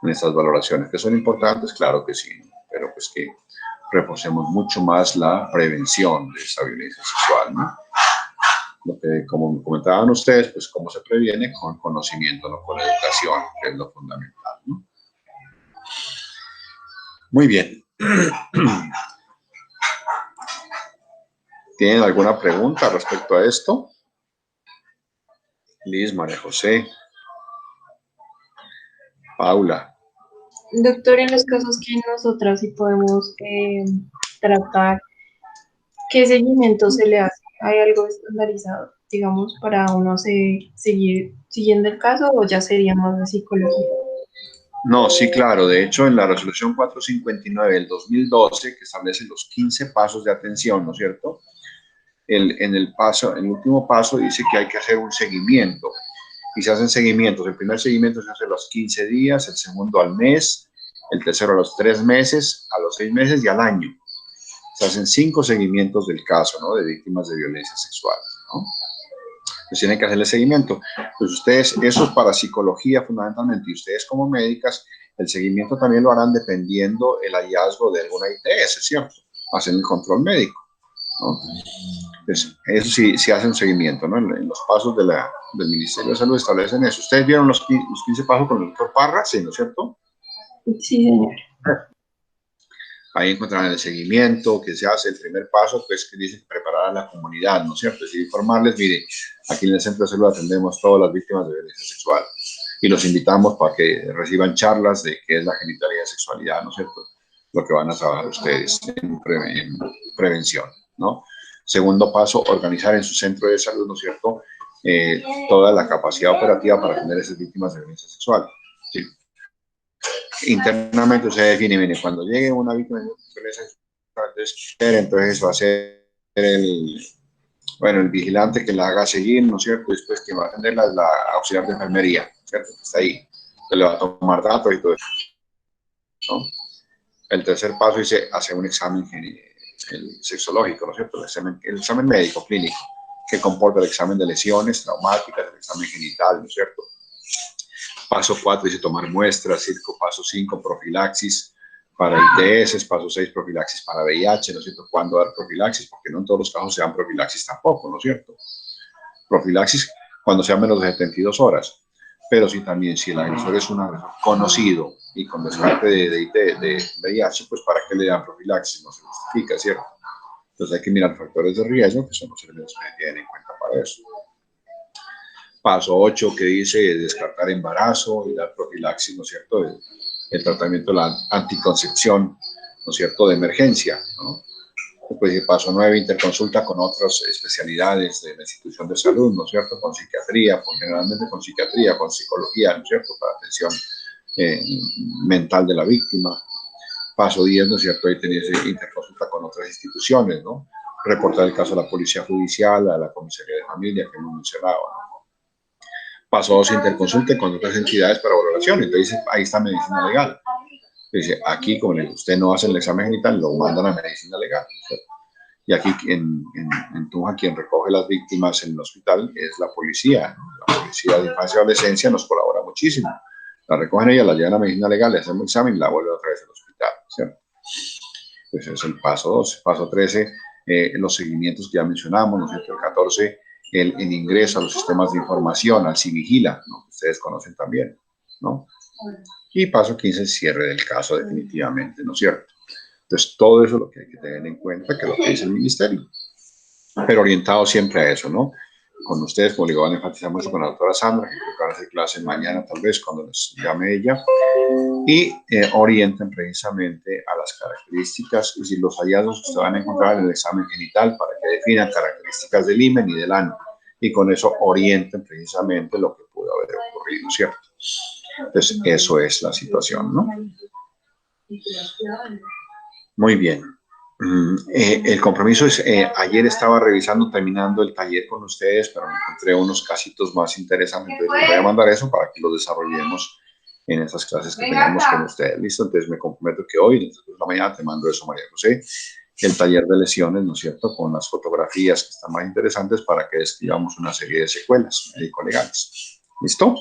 en estas valoraciones, que son importantes, claro que sí, pero pues que reforcemos mucho más la prevención de esta violencia sexual, ¿no? Lo que, como comentaban ustedes, pues cómo se previene con conocimiento, no con educación, que es lo fundamental, ¿no? Muy bien. ¿Tienen alguna pregunta respecto a esto? Liz, María José, Paula. Doctor, en los casos que nosotras sí podemos tratar, ¿qué seguimiento se le hace? ¿Hay algo estandarizado, digamos, para uno seguir siguiendo el caso o ya sería más de psicología? No, sí, claro. De hecho, en la resolución 459 del 2012, que establece los 15 pasos de atención, ¿no es cierto? En el último paso dice que hay que hacer un seguimiento. Y se hacen seguimientos. El primer seguimiento se hace a los 15 días, el segundo al mes, el tercero a los 3 meses, a los 6 meses y al año. Se hacen 5 seguimientos del caso, ¿no?, de víctimas de violencia sexual, ¿no? Pues tienen que hacerle seguimiento. Pues ustedes, eso es para psicología fundamentalmente, y ustedes como médicas, el seguimiento también lo harán dependiendo el hallazgo de alguna ITS, ¿cierto? Hacen el control médico, ¿no? Pues eso sí, sí hacen un seguimiento, ¿no? En los pasos del Ministerio de Salud establecen eso. ¿Ustedes vieron los 15 pasos con el doctor Parra? Sí, ¿no es cierto? Sí, señor. Ahí encontrarán el seguimiento que se hace. El primer paso, pues, que dice preparar a la comunidad, ¿no es cierto? Es decir, informarles, mire, aquí en el Centro de Salud atendemos todas las víctimas de violencia sexual y los invitamos para que reciban charlas de qué es la genitalidad y sexualidad, ¿no es cierto? Lo que van a trabajar ustedes en prevención, ¿no? Segundo paso, organizar en su centro de salud, ¿no es cierto?, toda la capacidad operativa para atender a esas víctimas de violencia sexual. ¿Sí? Internamente se define, mire, cuando llegue una víctima de violencia sexual, entonces va a ser el vigilante que la haga seguir, ¿no es cierto? Después quien va a atenderla es la auxiliar de enfermería, ¿cierto? Que está ahí. Se le va a tomar datos y todo eso, ¿no? El tercer paso dice hacer un examen sexológico, ¿no es cierto? El examen médico, clínico, que comporta el examen de lesiones traumáticas, el examen genital, ¿no es cierto? Paso 4 dice tomar muestras, paso 5, profilaxis para ITS, paso 6, profilaxis para VIH, ¿no es cierto? ¿Cuándo dar profilaxis? Porque no en todos los casos se dan profilaxis tampoco, ¿no es cierto? Profilaxis cuando sean menos de 72 horas. Pero sí también, si el agresor es un agresor conocido y con descarte de VIH, pues ¿para qué le dan profilaxis? No se justifica, ¿cierto? Entonces hay que mirar factores de riesgo, que son los elementos que tienen en cuenta para eso. Paso 8, que dice descartar embarazo y dar profilaxis, ¿no es cierto? El tratamiento de la anticoncepción, ¿no es cierto?, de emergencia, ¿no? Después, paso 9, interconsulta con otras especialidades de la institución de salud, ¿no es cierto?, con psiquiatría, generalmente con psiquiatría, con psicología, ¿no es cierto?, para atención mental de la víctima. Paso 10, ¿no es cierto?, ahí tenéis interconsulta con otras instituciones, ¿no? Reportar el caso a la policía judicial, a la comisaría de familia que hemos mencionado, ¿no? Paso 2, interconsulte con otras entidades para valoración. Entonces, ahí está medicina legal. Dice, aquí, como usted no hace el examen genital, lo mandan a medicina legal, ¿cierto? Y aquí en Tunja, quien recoge las víctimas en el hospital es la policía, ¿no? La policía de infancia y adolescencia nos colabora muchísimo. La recogen ella, la llevan a medicina legal, le hacemos el examen y la vuelven otra vez al hospital, ¿cierto? Ese es el paso 12. Paso 13, los seguimientos que ya mencionamos, ¿no es cierto? El 14, el ingreso a los sistemas de información, al CIVIGILA, ¿no?, que ustedes conocen también, ¿no? Y paso 15, el cierre del caso definitivamente, ¿no es cierto? Entonces, todo eso es lo que hay que tener en cuenta, que es lo que dice el ministerio, pero orientado siempre a eso, ¿no? Con ustedes, como le van a enfatizar mucho con la doctora Sandra, que creo que van a hacer clase mañana tal vez cuando les llame ella, y orienten precisamente a las características, es decir, los hallazgos que se van a encontrar en el examen genital para que definan características del himen y del ano, y con eso orienten precisamente lo que pudo haber ocurrido, ¿cierto? Entonces, eso es la situación, ¿no? Muy bien. El compromiso es, ayer estaba revisando, terminando el taller con ustedes, pero me encontré unos casitos más interesantes, entonces les voy a mandar eso para que lo desarrollemos en esas clases que tenemos con ustedes. ¿Listo? Entonces me comprometo que hoy, en la mañana, te mando eso, María José, el taller de lesiones, ¿no es cierto?, con las fotografías que están más interesantes para que describamos una serie de secuelas médico-legales. ¿Listo?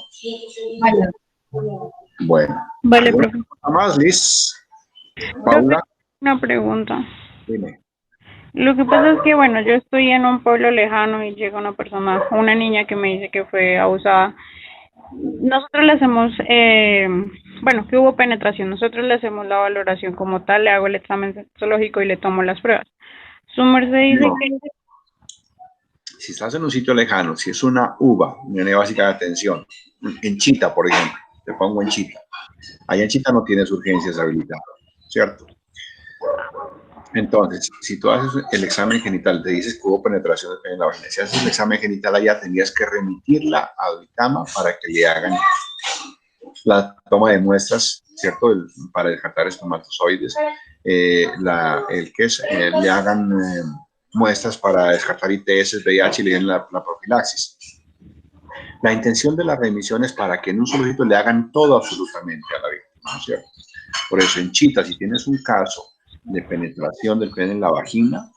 Vale. Bueno. Vale, profe. Más, Liz. Profe, Paula. una pregunta. Dime. Lo que pasa es que, bueno, yo estoy en un pueblo lejano y llega una persona, una niña que me dice que fue abusada. Nosotros le hacemos, bueno, que hubo penetración, nosotros le hacemos la valoración como tal, le hago el examen sexológico y le tomo las pruebas. Su merced dice No. que... Si estás en un sitio lejano, si es una uva, unidad básica de atención, en Chita, por ejemplo, te pongo en Chita. Allá en Chita no tienes urgencias habilitadas, ¿cierto? Entonces, si tú haces el examen genital, te dices que hubo penetración de pene en la vagina, si haces el examen genital allá, tendrías que remitirla a Duitama para que le hagan la toma de muestras, ¿cierto? Para descartar espermatozoides, le hagan muestras para descartar ITS, VIH y le den la profilaxis. La intención de la remisión es para que en un solo sitio le hagan todo absolutamente a la víctima, ¿no es cierto? Por eso, en Chita, si tienes un caso de penetración del pene en la vagina,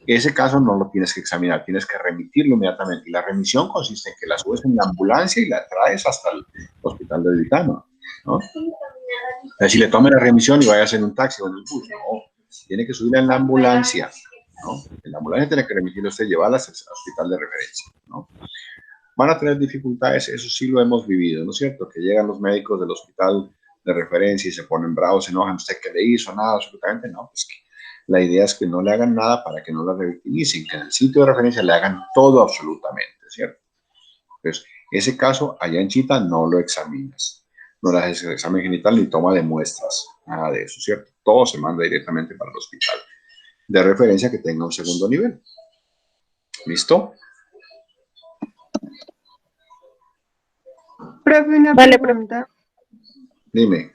ese caso no lo tienes que examinar, tienes que remitirlo inmediatamente. Y la remisión consiste en que la subes en la ambulancia y la traes hasta el hospital de Duitama, ¿no? Pero si le tomen la remisión y vayas en un taxi o en el bus, no, tiene que subirla en la ambulancia, ¿no? En la ambulancia tiene que remitirla usted, llevarla al hospital de referencia, ¿no? Van a tener dificultades, eso sí lo hemos vivido, ¿no es cierto? Que llegan los médicos del hospital de referencia y se ponen bravos, se enojan, ¿usted qué le hizo? Nada, absolutamente no. Pues que la idea es que no le hagan nada para que no la revictimicen, que en el sitio de referencia le hagan todo absolutamente, ¿cierto? Entonces, ese caso allá en Chita no lo examinas, no le haces el examen genital ni toma de muestras, nada de eso, ¿cierto? Todo se manda directamente para el hospital de referencia que tenga un segundo nivel. ¿Listo? Profe, una Vale, pregunta. Dime.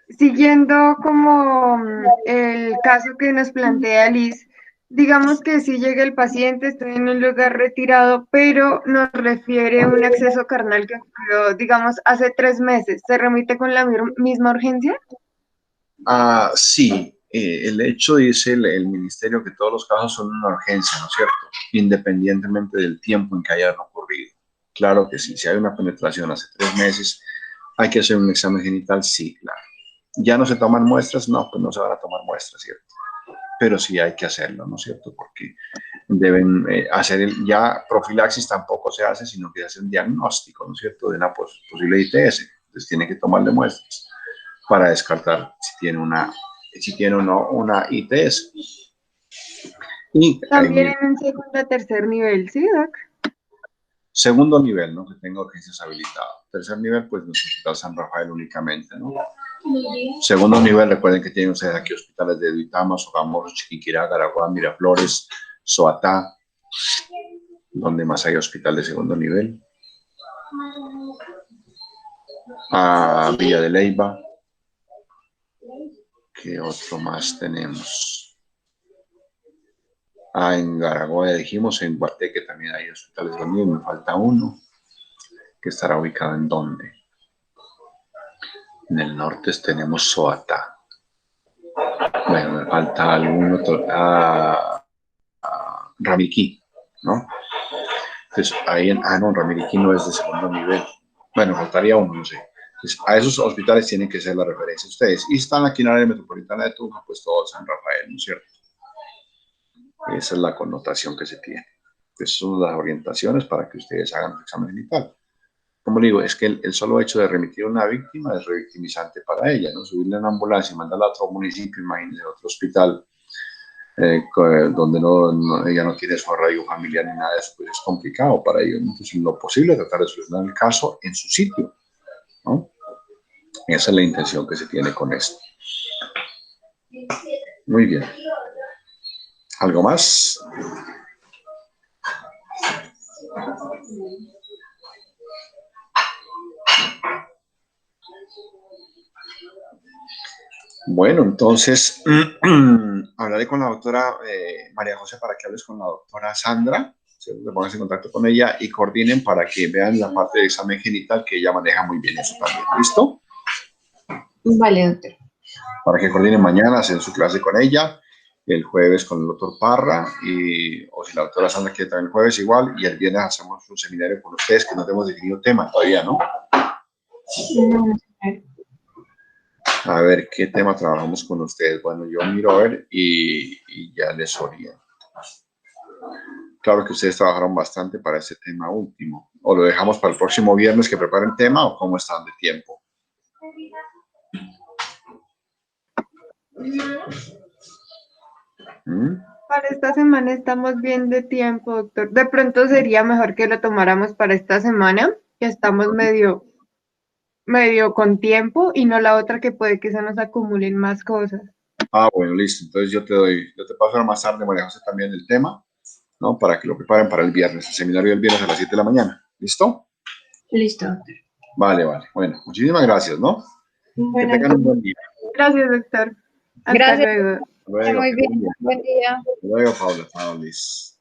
Siguiendo como el caso que nos plantea Liz, digamos que si llega el paciente, estoy en un lugar retirado, pero nos refiere un acceso carnal que ocurrió, digamos, hace 3 meses. ¿Se remite con la misma urgencia? Sí, el hecho dice el ministerio que todos los casos son una urgencia, ¿no es cierto? Independientemente del tiempo en que hayan ocurrido. Claro que sí, si hay una penetración hace 3 meses, hay que hacer un examen genital, sí, claro. ¿Ya no se toman muestras? No, pues no se van a tomar muestras, ¿cierto? Pero sí hay que hacerlo, ¿no es cierto? Porque deben hacer ya profilaxis tampoco se hace, sino que se hace un diagnóstico, ¿no es cierto?, de una posible ITS. Entonces tiene que tomarle muestras para descartar si tiene o no una ITS. Y También en un segundo, tercer nivel, ¿sí, Doc? segundo nivel, ¿no? Que tenga urgencias habilitadas. Tercer nivel, pues nuestro Hospital San Rafael únicamente, ¿no? Segundo nivel, recuerden que tienen ustedes aquí hospitales de Duitama, Sogamoso, Chiquinquirá, Garaguá, Miraflores, Soatá, donde más hay hospital de segundo nivel. Villa de Leyva. ¿Qué otro más tenemos? En Garagoya dijimos, en Guateque también hay hospitales de me falta uno, que estará ubicado en ¿dónde? En el norte tenemos Soatá. Bueno, me falta algún otro, Ramiriquí, ¿no? Entonces, ahí no, Ramiriquí no es de segundo nivel. Bueno, faltaría uno, no sé. Entonces, a esos hospitales tienen que ser la referencia ustedes. Y están aquí en la área metropolitana de Tunja, pues todo San Rafael, ¿no es cierto? Esa es la connotación que se tiene. Esas son las orientaciones para que ustedes hagan su examen genital. Como digo, es que el solo hecho de remitir a una víctima es revictimizante para ella, ¿no? Subirle a una ambulancia y mandarla a otro municipio, imagínense, a otro hospital, donde ella no tiene su arraigo familiar ni nada de eso, pues es complicado para ellos, ¿no? Entonces, lo posible es tratar de solucionar el caso en su sitio, ¿no? Esa es la intención que se tiene con esto. Muy bien. ¿Algo más? Bueno, entonces hablaré con la doctora María José para que hables con la doctora Sandra, ¿cierto? Pónganse en contacto con ella y coordinen para que vean la parte de examen genital, que ella maneja muy bien eso también. ¿Listo? Vale, doctor. Para que coordinen mañana, hacen su clase con ella, el jueves con el doctor Parra, o si la doctora Sandra quiere también el jueves igual, y el viernes hacemos un seminario con ustedes, que no tenemos definido tema todavía, ¿no? No, A ver qué tema trabajamos con ustedes. Bueno, yo miro a ver y ya les oriento. Claro que ustedes trabajaron bastante para ese tema último. ¿O lo dejamos para el próximo viernes que preparen tema o cómo están de tiempo? Para esta semana estamos bien de tiempo, doctor. De pronto sería mejor que lo tomáramos para esta semana, que estamos medio con tiempo y no la otra que puede que se nos acumulen más cosas. Ah, bueno, listo. Entonces yo te paso ahora más tarde, María José, también el tema, ¿no? Para que lo preparen para el viernes, el seminario del viernes a las 7 de la mañana. ¿Listo? listo, doctor. Vale, vale. Bueno, muchísimas gracias, ¿no? Que Bueno, tengan un buen día. Gracias, doctor. Hasta Gracias. luego. Hasta luego. Muy Que bien. estén bien. Buen día. Hasta luego, Paula. Chao, Liz.